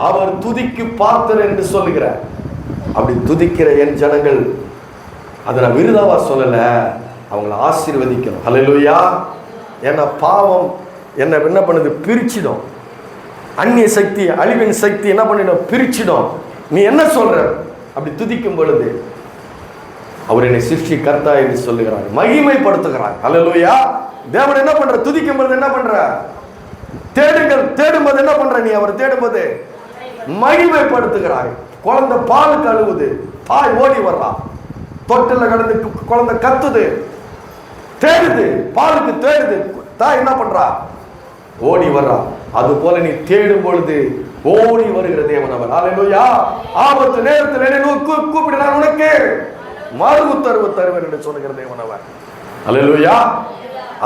அவர் துதிக்கு பாத்திரர் என்று சொல்லுகிறார். அப்படி துதிக்கிற என் ஜனங்கள், அதை நான் விருதாவா சொல்லல, அவங்கள ஆசீர்வதிக்கணும். ஹல்லேலூயா. ஏன்னா பாவம் என்ன பண்ணுது? பிரிச்சிடும். அந்நிய சக்தி, அழிவின் சக்தி என்ன பண்ணிடும்? பிரிச்சிடும். நீ என்ன சொல்ற? அப்படி துதிக்கும் பொழுது அவர் என்னை சிருஷ்டி கர்த்தா என்று சொல்லுகிறார், மகிமைப்படுத்துகிறார். அல்லேலூயா. தேவன் என்ன பண்ற? துதிக்கும் பொழுது என்ன பண்ற? தேடுங்கள். தேடும்போது என்ன பண்ற? நீ அவர் தேடும்போது மகிமைப்படுத்துகிறார். குழந்தை பால் கழுவுது, தாய் ஓடி வர்றா. தொட்டில கடந்து குழந்தை கத்துது, தேடுது, பாலுக்கு தேடுது. தாய் என்ன பண்றா? ஓடி வர்றா. அது போல நீ தேடும் பொழுது ஓடி வருகிற தேவன் அவர். அல்லேலூயா. ஆபத்து நேரத்தில் கூப்பிடு, நான் உனக்கு மறு உத்தரவு தருவேன் என்று சொல்லுகிற தேவன் அவர். அல்லேலூயா.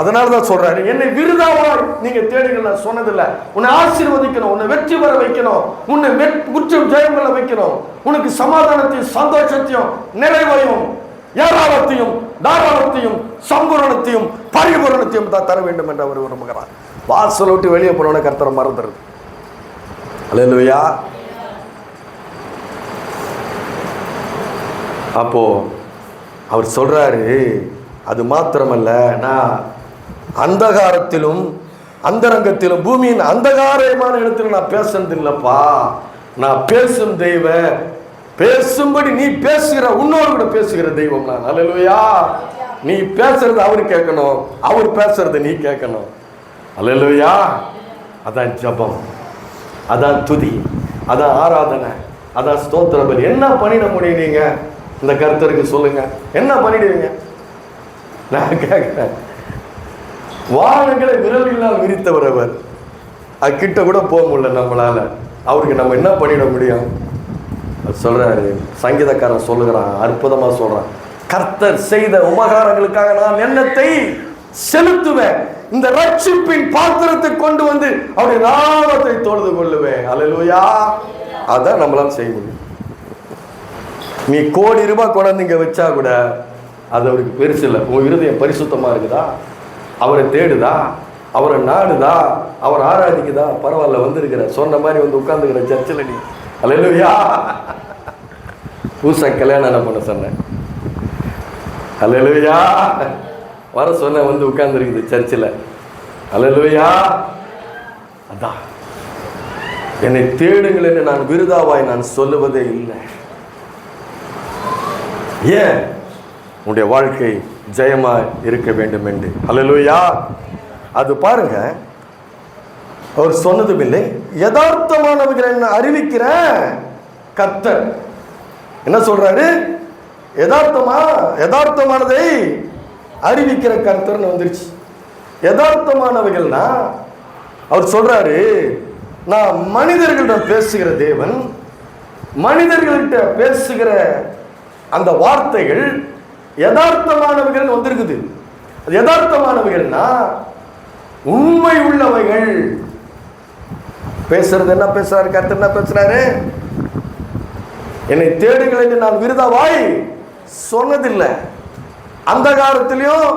அதனாலதான் சொல்றாரு, என்னை விருதாவா நீங்க தேடுங்கள் நான் சொன்னதில்லை. உன்னை ஆசீர்வதிக்கணும், உன்னை வெற்றி பெற வைக்கணும், உன்னை குற்றம் ஜெயம் கொள்ள வைக்கணும், உனக்கு சமாதானத்தையும் சந்தோஷத்தையும் நிறைவையும் ஏராளத்தையும் தாராளத்தையும் சம்பூரணத்தையும் பரிபூரணத்தையும் தான் தர வேண்டும் என்று அவர் விரும்புகிறார். வாசல் விட்டு வெளியே போனோட கர்த்தரை மறந்துடுது. அல்லேலூயா. அப்போ அவர் சொல்றாரு, அது மாத்திரமல்ல, நான் அந்தகாரத்திலும் அந்தரங்கத்திலும் பூமியின் அந்தகாரமான இடத்திலும் நான் பேசுறது இல்லப்பா, நான் பேசும் தெய்வ, பேசும்படி நீ பேசுகிற உன்னோடு கூட பேசுகிற தெய்வம் நான். அல்லேலூயா. நீ பேசுறது அவரு கேட்கணும், அவர் பேசுறது நீ கேட்கணும். அல்லேலூயா. அதான் ஜபம், அதான் துதி, அதான் ஆராதனை, அதான் ஸ்தோத்திர பலி. என்ன பண்ணிட முடியும்? நீங்க இந்த கர்த்தருக்கு சொல்லுங்க, என்ன பண்ணிடுவீங்க? நான் கேட்கிறேன். வானங்களை விரலினால் விரித்தவர் அவர். அது கிட்ட கூட போக முடியல நம்மளால. அவருக்கு நம்ம என்ன பண்ணிட முடியும்? சொல்றாரு, சங்கீதக்காரன் சொல்லுகிறான், அற்புதமா சொல்றான், கர்த்தர் செய்த உபகாரங்களுக்காக நான் எண்ணத்தை செலுத்துவேன், இந்த ரட்சிப்பின் பாத்திரத்தை கொண்டு வந்து அவருடைய நாமத்தை தொழுது கொள்ளுவேன். அல்லேலூயா. அதான் நம்மளால செய்ய முடியும். நீ கோடி ரூபாய் கொண்டாந்து இங்க வச்சா கூட அது அவருக்கு பெருசு இல்லை. உன் இருதயம் பரிசுத்தமா இருக்குதா, அவரை தேடுதா, அவரை நாடுதா, அவர் ஆராதிக்குதா, பரவாயில்ல, வந்திருக்கிற சொன்ன மாதிரி வந்து உட்கார்ந்துக்கிற சர்ச்சில் நீ. அல்லேலூயா. புதுசா கல்யாணம் பண்ண சொன்னேன். அல்லேலூயா. வர சொன்ன வந்து உட்கார்ந்துருக்குது சர்ச்சில். அல்லேலூயா. அதான் என்னை தேடுங்கள் என்று நான் விருதாவாய் நான் சொல்லுவதே இல்லை. ஏன்? உன்னுடைய வாழ்க்கை ஜெயமா இருக்க வேண்டும் என்று. அல்லேலூயா. அது பாருங்க, அவர் சொன்னதும் இல்லை, யதார்த்தமானவர்களை அறிவிக்கிற கர்த்தர். என்ன சொல்றாரு? யதார்த்தமானதை அறிவிக்கிற கர்த்தர்னு வந்துருச்சு. யதார்த்தமானவைகள்னா அவர் சொல்றாரு, நான் மனிதர்களிடம் பேசுகிற தேவன், மனிதர்கள்கிட்ட பேசுகிற அந்த வார்த்தைகள் யதார்த்தமானவைகள் வந்திருக்குது. யதார்த்தமானவைகள்னா உண்மை உள்ளவைகள். பேசுறது என்ன பேசுறாரு கர்த்தர்? என்ன பேசுறாரு? என்னை தேடுங்கள் என்று நான் விருதாவாய் சொன்னதில்லை. அந்த காலத்திலையும்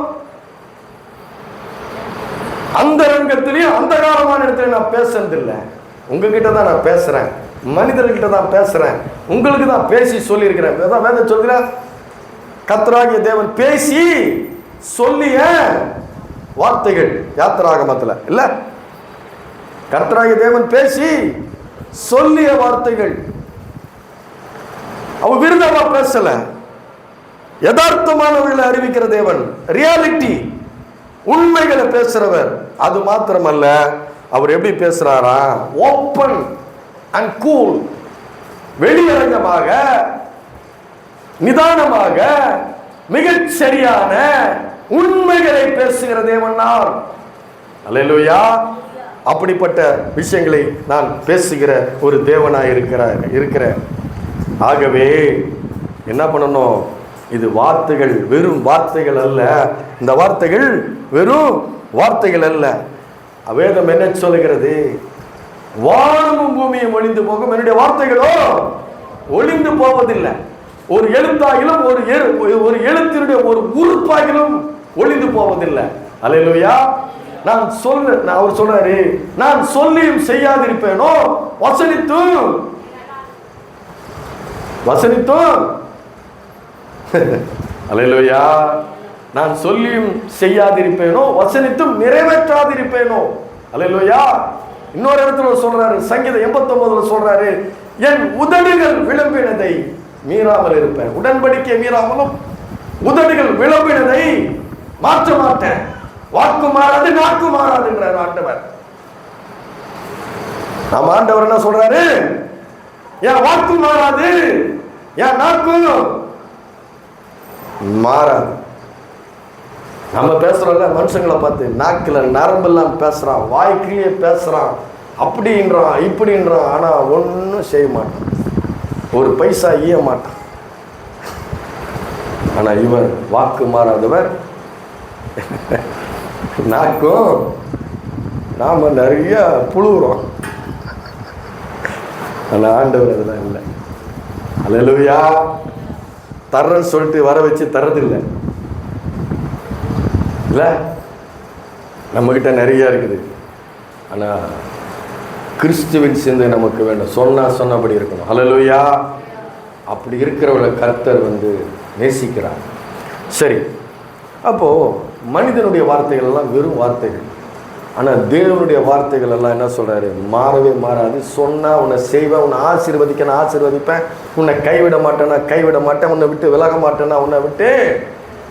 அந்த ரங்கத்திலையும் அந்த காலமான இடத்துல நான் பேசுறதில்லை. உங்ககிட்ட தான் நான் பேசுறேன், மனிதர்கிட்ட தான் பேசுறேன், உங்களுக்கு தான் பேசி சொல்லியிருக்கிறேன். வேதம் சொல்கிறேன், கர்த்தராகிய தேவன் பேசி சொல்லிய வார்த்தைகள். யாத்திராகமத்தில் இல்ல, கர்த்தராகிய தேவன் பேசி சொல்லிய வார்த்தைகள். அவன் விருதமா பேசல, யதார்த்தமானவர்களை அறிவிக்கிற தேவன், ரியாலிட்டி, உண்மைகளை பேசுறவர். அது மாத்திரமல்ல, அவர் எப்படி பேசுறாரா? ஓப்பன் அண்ட் கூல், வெளியரங்கமாக, நிதானமாக, மிகச் சரியான உண்மைகளை பேசுகிற தேவன் நான். அல்லேலூயா. அப்படிப்பட்ட விஷயங்களை நான் பேசுகிற ஒரு தேவனாய் இருக்கிறேன். ஆகவே என்ன பண்ணணும்? இது வார்த்தைகள், வெறும் வார்த்தைகள் அல்ல. இந்த வார்த்தைகள் வெறும் வார்த்தைகள் அல்ல. வேதம் என்ன சொல்லுகிறது? வானமும் பூமியும் ஒளிந்து போகும், என்னுடைய வார்த்தைகளோ ஒளிந்து போவதில்லை. ஒரு எழுத்தாகிலும் ஒரு எழுத்தினுடைய ஒரு உறுப்பாகிலும் ஒளிந்து போவதில்லை. அல்லேலூயா. அவர் சொல்றாரு, நான் சொல்லியும் செய்யாதிருப்பேனோ, வசனித்தும் அல்லேலூயா. நான் சொல்லியும் செய்யாதிருப்பேனோ, வசனித்தும் நிறைவேற்றாதிருப்பேனோ. அல்லேலூயா. இன்னொரு இடத்துல சொல்றாரு, சங்கீதம் 89 சொல்றாரு, என் உதடுகள் விளம்பினதை மீறாமல் இருப்பேன். உடன்படிக்கை மீறாமலும் உதடுகள் விளம்பினதை மாற்ற மாட்டேன். வாக்கு மாறாது, நாக்கு மாறாதுங்கிறார் ஆண்டவர். நம்ம ஆண்டவர் என்ன சொல்றாரு? என் வாக்கு மாறாது, என் நாக்கு மாறாது. நம்ம பேசுறோம்ல மனுஷங்களை பார்த்து, நாக்குல நரம்பெல்லாம் பேசுறான், வாய்க்கிலேயே பேசுறான், அப்படின்றான் இப்படின்றான், ஆனா ஒன்றும் செய்ய மாட்டான், ஒரு பைசா ஈய மாட்டான். ஆனா இவர் வாக்கு மாறாதவர். நாக்கும் நாம நிறைய புழுவுறோம், ஆனா ஆண்டவர் அதெல்லாம் இல்லை. அல்லேலூயா. தர்றன்னு சொல்லிட்டு வர வச்சு தர்றதில்லை இல்ல. நம்ம கிட்ட நிறைய இருக்குது, ஆனா கிறிஸ்துவின் சிந்தை நமக்கு வேண்டும். சொன்னபடி இருக்கணும். அல்லேலூயா. அப்படி இருக்கிறவளை கர்த்தர் நேசிக்கிறார். சரி, அப்போ மனிதனுடைய வார்த்தைகள் எல்லாம் வெறும் வார்த்தைகள். ஆனால் தேவனுடைய வார்த்தைகள் எல்லாம் என்ன சொல்றாரு? மாறவே மாறாது. சொன்னா உன்னை செய்வேன், உன்னை ஆசீர்வதிக்க நான் ஆசீர்வதிப்பேன், உன்னை கைவிட மாட்டேன்னா கைவிட மாட்டேன், உன்னை விட்டு விலக மாட்டேன்னா உன்னை விட்டு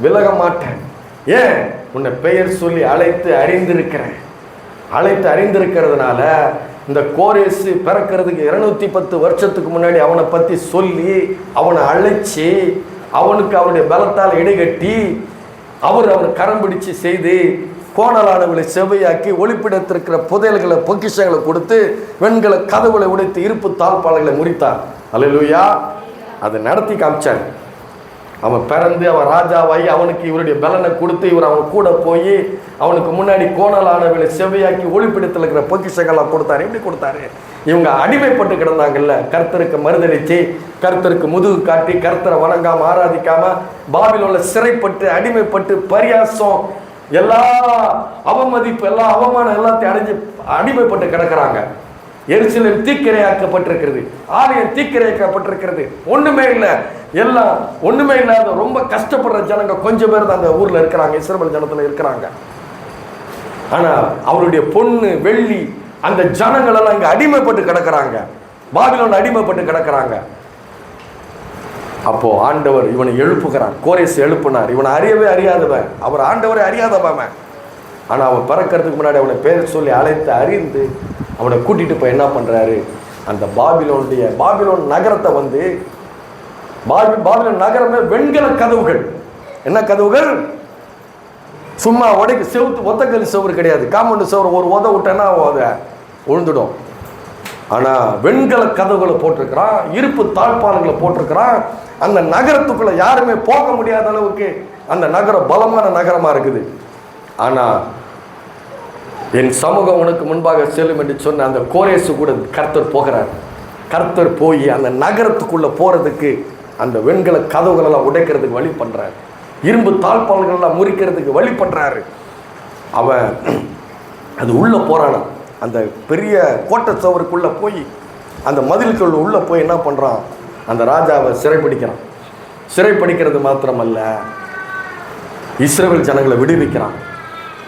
விலக மாட்டேன். ஏன்? உன்னை பெயர் சொல்லி அழைத்து அறிந்திருக்கிறதுனால இந்த கோரேசு பிறக்கிறதுக்கு 210 வருஷத்துக்கு முன்னாடி அவனை பற்றி சொல்லி அவனை அழைச்சி அவனுக்கு அவனுடைய பலத்தால் இடைகட்டி அவர் கரம் பிடிச்சு செய்து கோணலானவர்களை செவ்வையாக்கி ஒளிப்பிடத்திருக்கிற புதையல்களை பொக்கிஷங்களை கொடுத்து வெண்கல கதவுகளை உடைத்து இருப்பு தாழ்பாளர்களை முறித்தார். அல்லேலூயா. அதை நடத்தி காமிச்சார். அவன் பிறந்து அவன் ராஜாவாகி அவனுக்கு இவருடைய பலனை கொடுத்து இவர் அவன் கூட போய் அவனுக்கு முன்னாடி கோணலானவர்களை செவ்வையாக்கி ஒளிப்பிடத்தில் இருக்கிற பொக்கிஷங்களாக கொடுத்தாரு. எப்படி கொடுத்தாரு? இவங்க அடிமைப்பட்டு கிடந்தாங்கல்ல, கர்த்தருக்கு மறுதளிச்சு கர்த்தருக்கு முதுகு காட்டி கர்த்தரை வணங்காம ஆராதிக்காம பாபிலோன்ல சிறைப்பட்டு அடிமைப்பட்டு பரியாசம் எல்லா அவமதிப்பு எல்லா அவமானம் எல்லாத்தையும் அடிமைப்பட்டு கிடக்கிறாங்க. எருசலேம் தீக்கிரையாக்கப்பட்டிருக்கிறது, ஆலயம் தீக்கிரையாக்கப்பட்டிருக்கிறது. ஒண்ணுமே இல்லை, எல்லாம் ஒண்ணுமே இல்லாத ரொம்ப கஷ்டப்படுற ஜனங்க கொஞ்சம் பேர் தான் அந்த ஊர்ல இருக்கிறாங்க, இஸ்ரவேல் ஜனத்துல இருக்கிறாங்க. ஆனா அவருடைய பொண்ணு வெள்ளி அந்த ஜனங்கள் எல்லாம் இங்க அடிமைப்பட்டு கிடக்கிறாங்க, பாபிலோன் அடிமைப்பட்டு கிடக்கிறாங்க. அப்போ ஆண்டவர் இவனை எழுப்புகிறார். கோரேஸ் எழுப்பினார். இவனை அறியவே அறியாதவன், அவர் ஆண்டவரை அறியாதவன். ஆனா அவன் பிறக்கிறதுக்கு முன்னாடி அவனை பேர் சொல்லி அழைத்து அறிந்து அவனை கூட்டிட்டு போய் என்ன பண்றாரு? அந்த பாபிலோன் நகரத்தை பாபிலோன் நகரமே வெண்கல கதவுகள். என்ன கதவுகள்? சும்மா உடைக்கு செவுத்து ஒத்தக்கல் செவரு கிடையாது, காம்பவுண்டு செவரு ஒரு உத விட்டேன்னா அதை உழுந்துடும். ஆனா வெண்கல கதவுகளை போட்டிருக்கிறான், இருப்பு தாழ்பாளர்களை போட்டிருக்கிறான். அந்த நகரத்துக்குள்ள யாருமே போக முடியாத அளவுக்கு அந்த நகரம் பலமான நகரமா இருக்குது. ஆனா என் சமூகம் உனக்கு முன்பாக செல்லும் என்று சொன்ன அந்த கோரேசு கூட கர்த்தர் போகிறார். கர்த்தர் போய் அந்த நகரத்துக்குள்ள போறதுக்கு அந்த வெண்கல கதவுகள் எல்லாம் உடைக்கிறதுக்கு வழி பண்றாரு, இரும்பு தாழ்பாளர்கள் எல்லாம் முறிக்கிறதுக்கு வழி பண்றாரு. அவன் அது உள்ள போறானா, அந்த பெரிய கோட்டை சவருக்குள்ள போய் அந்த மதிலுக்குள்ள உள்ள போய் என்ன பண்றான்? அந்த ராஜாவை சிறைப்பிடிக்கிறான். சிறைப்பிடிக்கிறது மாத்திரமல்ல, இஸ்ரவேல் ஜனங்களை விடுவிக்கிறான்.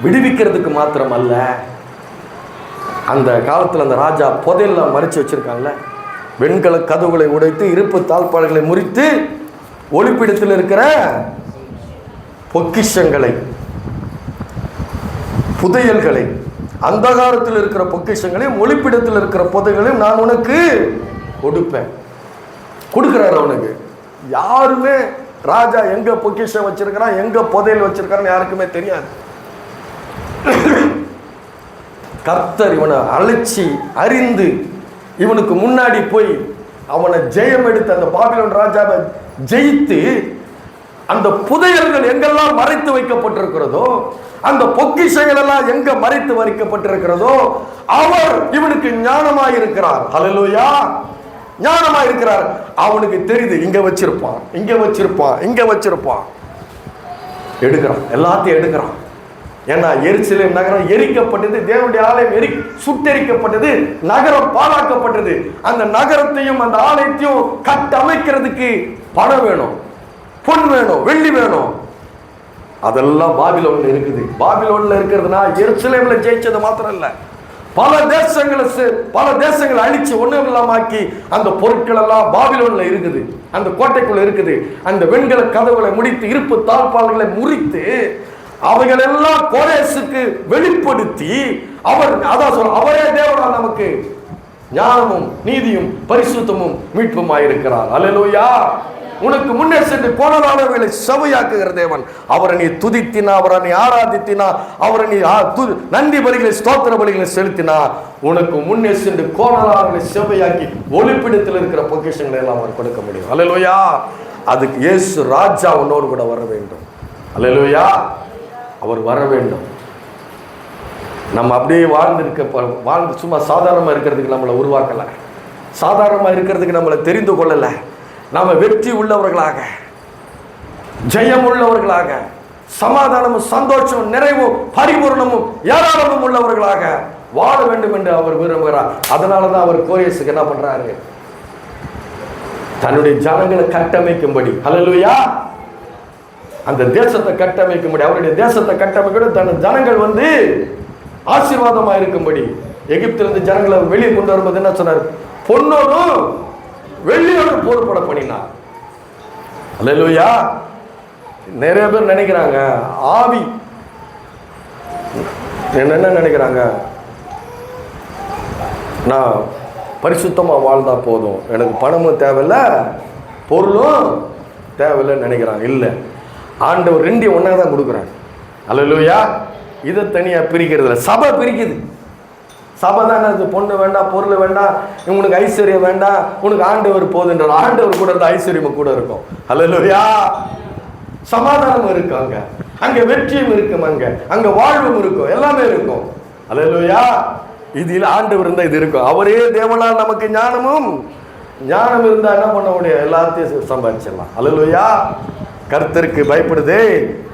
விடுவிக்கிறதுக்கு மாத்திரமல்ல, அந்த காலத்தில் அந்த ராஜா புதையெல்லாம் மறைச்சு வச்சிருக்காங்கல்ல, வெண்கல கதவுகளை உடைத்து இருப்பு தாழ்பாளர்களை முறித்து ஒளிப்பிடத்தில் இருக்கிற பொக்கிஷங்களை புதையல்களை அந்தகாரத்தில் இருக்கிற பொக்கிஷங்களையும் ஒளிப்பிடத்தில் இருக்கிற புதைகளையும் நான் உனக்கு கொடுப்பேன். கொடுக்கிறார் அவனுக்கு. யாருமே ராஜா எங்க பொக்கிஷம் வச்சிருக்கிறான் எங்க புதையல் வச்சிருக்கான்னு யாருக்குமே தெரியாது. கர்த்தர் இவனை அழைச்சி அறிந்து இவனுக்கு முன்னாடி போய் அவனை ஜெயம் எடுத்து அந்த பாபிலோன் ராஜாவை ஜெயித்து அந்த புதையல்கள் எங்கெல்லாம் மறைத்து வைக்கப்பட்டிருக்கிறதோ, அந்த பொக்கிஷங்கள் எல்லாம் எங்க மறைத்து வைக்கப்பட்டிருக்கிறதோ அவர் இவனுக்கு ஞானமாயிருக்கிறார். ஹல்லேலூயா. ஞானமாயிருக்கிறார். அவனுக்கு தெரியுது இங்க வச்சிருப்பான், இங்க வச்சிருப்பான், இங்க வச்சிருப்பான். எடுக்கிறான், எல்லாத்தையும் எடுக்கிறான். ஏன்னா எருசலேம் நகரம் எரிக்கப்பட்டது, தேவனுடைய ஆலயம் சுட்டெரிக்கப்பட்டது, நகரம் பாழாக்கப்பட்டது. அந்த நகரத்தையும் அந்த ஆலயத்தையும் கட்டமைக்கிறதுக்கு பணம் வேணும், பொன் வேணும், வெள்ளி வேணும். அதெல்லாம் பாபிலோன்ல இருக்குது. பாபிலோன்ல இருக்கிறதுனா எருசலேம்ல ஜெயிச்சது மாத்திரம் இல்ல, பல தேசங்களை அழிச்சு ஒண்ணும் இல்லாமக்கி அந்த பொருட்கள் எல்லாம் பாபிலோன்ல இருக்குது, அந்த கோட்டைக்குள்ள இருக்குது. அந்த வெண்கல கதவுகளை முடித்து, இருப்பு தாழ்பால்களை முறித்து, அவைகள் எல்லாம் கோரேசுக்கு வெளிப்படுத்தி, அவரே தேவனால் நமக்கு ஞானமும் நீதியும் பரிசுத்தமும் மீட்புமாயிருக்கிறார். அல்லேலூயா. உனக்கு முன்னே சென்று கோணலானவர்களை செவையாக்குகிற தேவன். அவரை நீ துதித்தினா, அவரை நீ ஆராதித்தினா, அவரை நீ நன்றி பலிகளை ஸ்தோத்திர பலிகளை செலுத்தினா, உனக்கு முன்னே சென்று கோணலானவர்களை செவையாக்கி ஒளிப்பிடத்தில் இருக்கிற பொக்கிஷங்களை எல்லாம் அவர் கொடுக்க முடியும். அல்லேலூயா. அதுக்கு இயேசு ராஜா உன்னோடு கூட வர வேண்டும். அல்லேலூயா. அவர் வர வேண்டும். நம்ம அப்படியே வாழ்ந்து சும்மா சாதாரணமாக இருக்கிறதுக்கு நம்மளை உருவாக்கலை, சாதாரணமாக இருக்கிறதுக்கு நம்மளை தெரிந்து கொள்ளலை. நாம வெற்றி உள்ளவர்களாக, ஜெயம் உள்ளவர்களாக, சமாதானமும் சந்தோஷமும் நிறைவும் பரிபூர்ணமும் ஏராளமும் உள்ளவர்களாக வாழ வேண்டும் என்று அவர் விரும்புகிறார். அதனாலதான் அவர் கோரேசுக்கு என்ன பண்றாரு? தன்னுடைய ஜனங்களை கட்டமைக்கும்படி, அல்லேலூயா, அந்த தேசத்தை கட்டமைக்கும்படி, அவருடைய தேசத்தை கட்டமைக்க தன் ஜனங்கள் ஆசீர்வாதமா இருக்கும்படி எகிப்திலிருந்து ஜனங்களை வெளியே கொண்டு வரும்போது என்ன சொன்னார்? பொன்னோடும் வெள்ளியோடு போர்பட பண்ணினார். அல்லேலூயா. நிறைய பேர் நினைக்கிறாங்க, ஆவி என்ன நினைக்கிறாங்க, நான் பரிசுத்தமா வாழ்ந்தா போதும், எனக்கு பணமும் தேவையில்லை, பொருளும் தேவையில்லைன்னு நினைக்கிறாங்க. இல்லை, ஆண்டவர் ரெண்டையும் ஒன்னா தான் கொடுக்குறாங்க. அல்லேலூயா. இதை தனியா பிரிக்கிறது இல்லை, சபை பிரிக்குது. சபை தானே அது. பொண்ணு வேண்டாம், பொருள் வேண்டாம், உனக்கு ஐஸ்வர்யம் வேண்டாம், உனக்கு ஆண்டவர் போதுன்றார். ஆண்டவர் கூட இருந்தால் ஐஸ்வர்யமும் கூட இருக்கும். அல்லேலூயா. சமாதானம் இருக்கும், அங்க வெற்றியும் இருக்கும், அங்க வாழ்வும் இருக்கும், எல்லாமே இருக்கும். அல்லேலூயா. இதில் ஆண்டவர் இருந்தால் இது இருக்கும். அவரே தேவனால் நமக்கு ஞானம் இருந்தால் என்ன பண்ண முடியும்? எல்லாத்தையும் சம்பாதிச்சிடலாம். அல்லேலூயா. கர்த்தருக்கு பயப்படுதே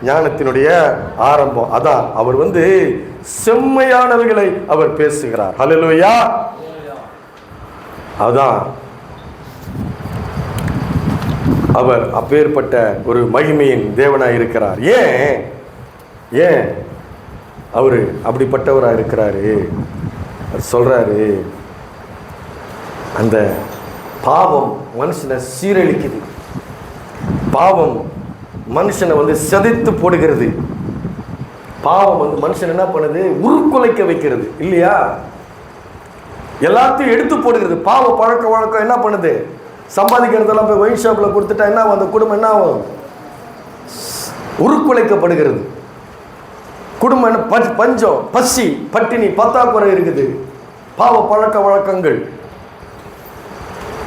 ஞானத்தினுடைய ஆரம்பம். அதான் அவர் செம்மையானவைகளை அவர் பேசுகிறார். அல்லேலூயா. அதான் அவர் அப்பேற்பட்ட ஒரு மகிமையின் தேவனாய் இருக்கிறார். ஏன் அவரு அப்படிப்பட்டவராக இருக்கிறாரு? சொல்றாரு, அந்த பாவம் மனுஷனை சீரழிக்குது, பாவம் மனுஷனை சிதைத்து போடுகிறது, பாவம் மனுஷன் என்ன பண்ணுது? உருக்குலைக்க வைக்கிறது இல்லையா? எல்லாத்தையும் எடுத்து போடுகிறது. பாவ பழக்க வழக்கம் என்ன பண்ணுது? சம்பாதிக்கிறதெல்லாம் போய் ஒயின் ஷாப்ல கொடுத்துட்டா என்ன ஆகும்? அந்த குடும்பம் என்ன ஆகும்? உருக்குலைக்கப்படுகிறது. குடும்பம் பஞ்சம், பசி, பட்டினி, பத்தாக்குறை இருக்குது. பாவ பழக்க வழக்கங்கள்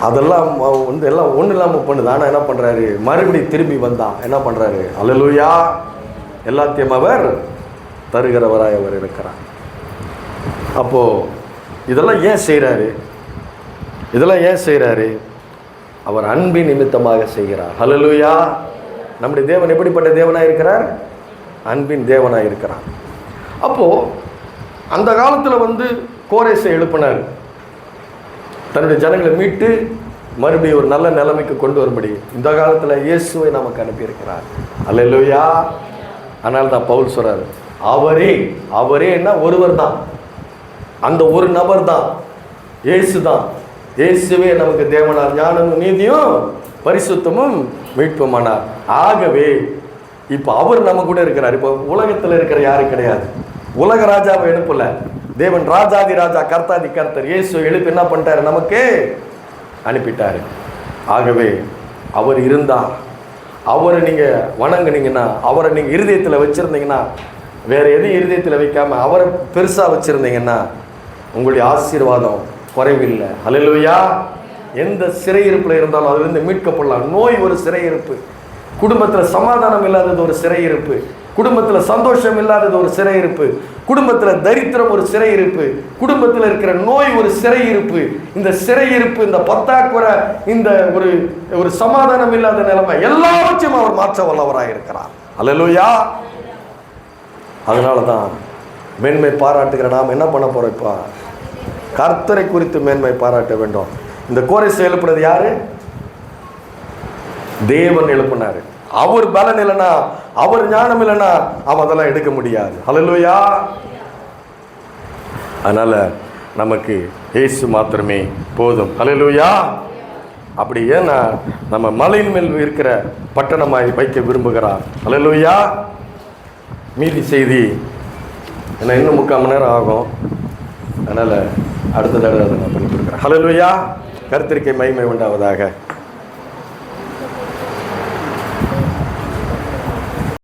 அதெல்லாம் எல்லாம் ஒன்றும் இல்லாமல் பண்ணுது. ஆனால் என்ன பண்ணுறாரு? மறுபடியும் திரும்பி வந்தா என்ன பண்ணுறாரு? அல்லேலூயா. எல்லாத்தையும் அவர் தருகிறவராய் அவர் இருக்கிறார். அப்போது இதெல்லாம் ஏன் செய்கிறாரு? அவர் அன்பின் நிமித்தமாக செய்கிறார். அல்லேலூயா. நம்முடைய தேவன் எப்படிப்பட்ட தேவனாக இருக்கிறார்? அன்பின் தேவனாக இருக்கிறார். அப்போது அந்த காலத்தில் கோரேசை எழுப்பினார், தன்னுடைய ஜனங்களை மீட்டு மறுபடியும் ஒரு நல்ல நிலைமைக்கு கொண்டு வரும்படி. இந்த காலத்தில் இயேசுவை நமக்கு அனுப்பியிருக்கிறார். அல்லேலூயா. அதனால தான் பவுல் சொல்றாரு, அவரே என்ன? ஒருவர் தான், அந்த ஒரு நபர் தான், இயேசு தான். இயேசுவே நமக்கு தேவனார் ஞானமும் நீதியும் பரிசுத்தமும் மீட்புமானார். ஆகவே இப்போ அவர் நம்ம கூட இருக்கிறார். இப்போ உலகத்தில் இருக்கிற யாரும் கிடையாது. உலக ராஜாவை எழுப்பல, தேவன் ராஜாதி ராஜா கர்த்தாதி கர்த்தர் இயேசு எழுப்பி என்ன பண்ணிட்டாரு? நமக்கு அனுப்பிட்டாரு. ஆகவே அவர் இருந்தா, அவரை நீங்கள் வணங்குனீங்கன்னா, அவரை நீங்கள் இருதயத்தில் வச்சுருந்தீங்கன்னா, வேறு எதையும் இருதயத்தில் வைக்காமல் அவரை பெருசாக வச்சுருந்தீங்கன்னா உங்களுடைய ஆசீர்வாதம் குறைவில்லை. அல்லேலூயா. எந்த சிறையிருப்பில் இருந்தாலும் அதுலேருந்து மீட்கப்படலாம். நோய் ஒரு சிறையிருப்பு, குடும்பத்தில் சமாதானம் இல்லாதது ஒரு சிறையிருப்பு, குடும்பத்தில் சந்தோஷம் இல்லாதது ஒரு சிறையிருப்பு, குடும்பத்தில் தரித்திரம் ஒரு சிறையிருப்பு, குடும்பத்தில் இருக்கிற நோய் ஒரு சிறையிருப்பு. இந்த சிறையிருப்பு, இந்த பத்தாக்குறை, இந்த ஒரு சமாதானம் இல்லாத நிலைமை எல்லாவற்றையும் அவர் மாற்ற வல்லவராக இருக்கிறார். அல்லேலூயா. அதனால தான் மேன்மை பாராட்டுகிற நாம் என்ன பண்ண போறோம்? இப்போ கர்த்தரை குறித்து மேன்மை பாராட்ட வேண்டும். இந்த கோரேசை எழுப்புனது யாரு? தேவன் எழுப்பினாரு. அவர் பலன் இல்லைன்னா, அவர் ஞானம் இல்லைன்னா அவன் அதெல்லாம் எடுக்க முடியாது. அல்லேலூயா. அதனால நமக்கு இயேசு மாத்திரமே போதும். ஹல்லேலூயா. அப்படி ஏன்னா நம்ம மலையின் மேல் இருக்கிற பட்டணமாய் வைக்க விரும்புகிறார். ஹல்லேலூயா. மீதி செய்தி என்ன இன்னும் 3/4 மணி நேரம் ஆகும். அதனால் அடுத்த தடவை அதை நான் பண்ணி கொடுக்குறேன். ஹல்லேலூயா. கர்த்தருக்கு மகிமை உண்டாவதாக.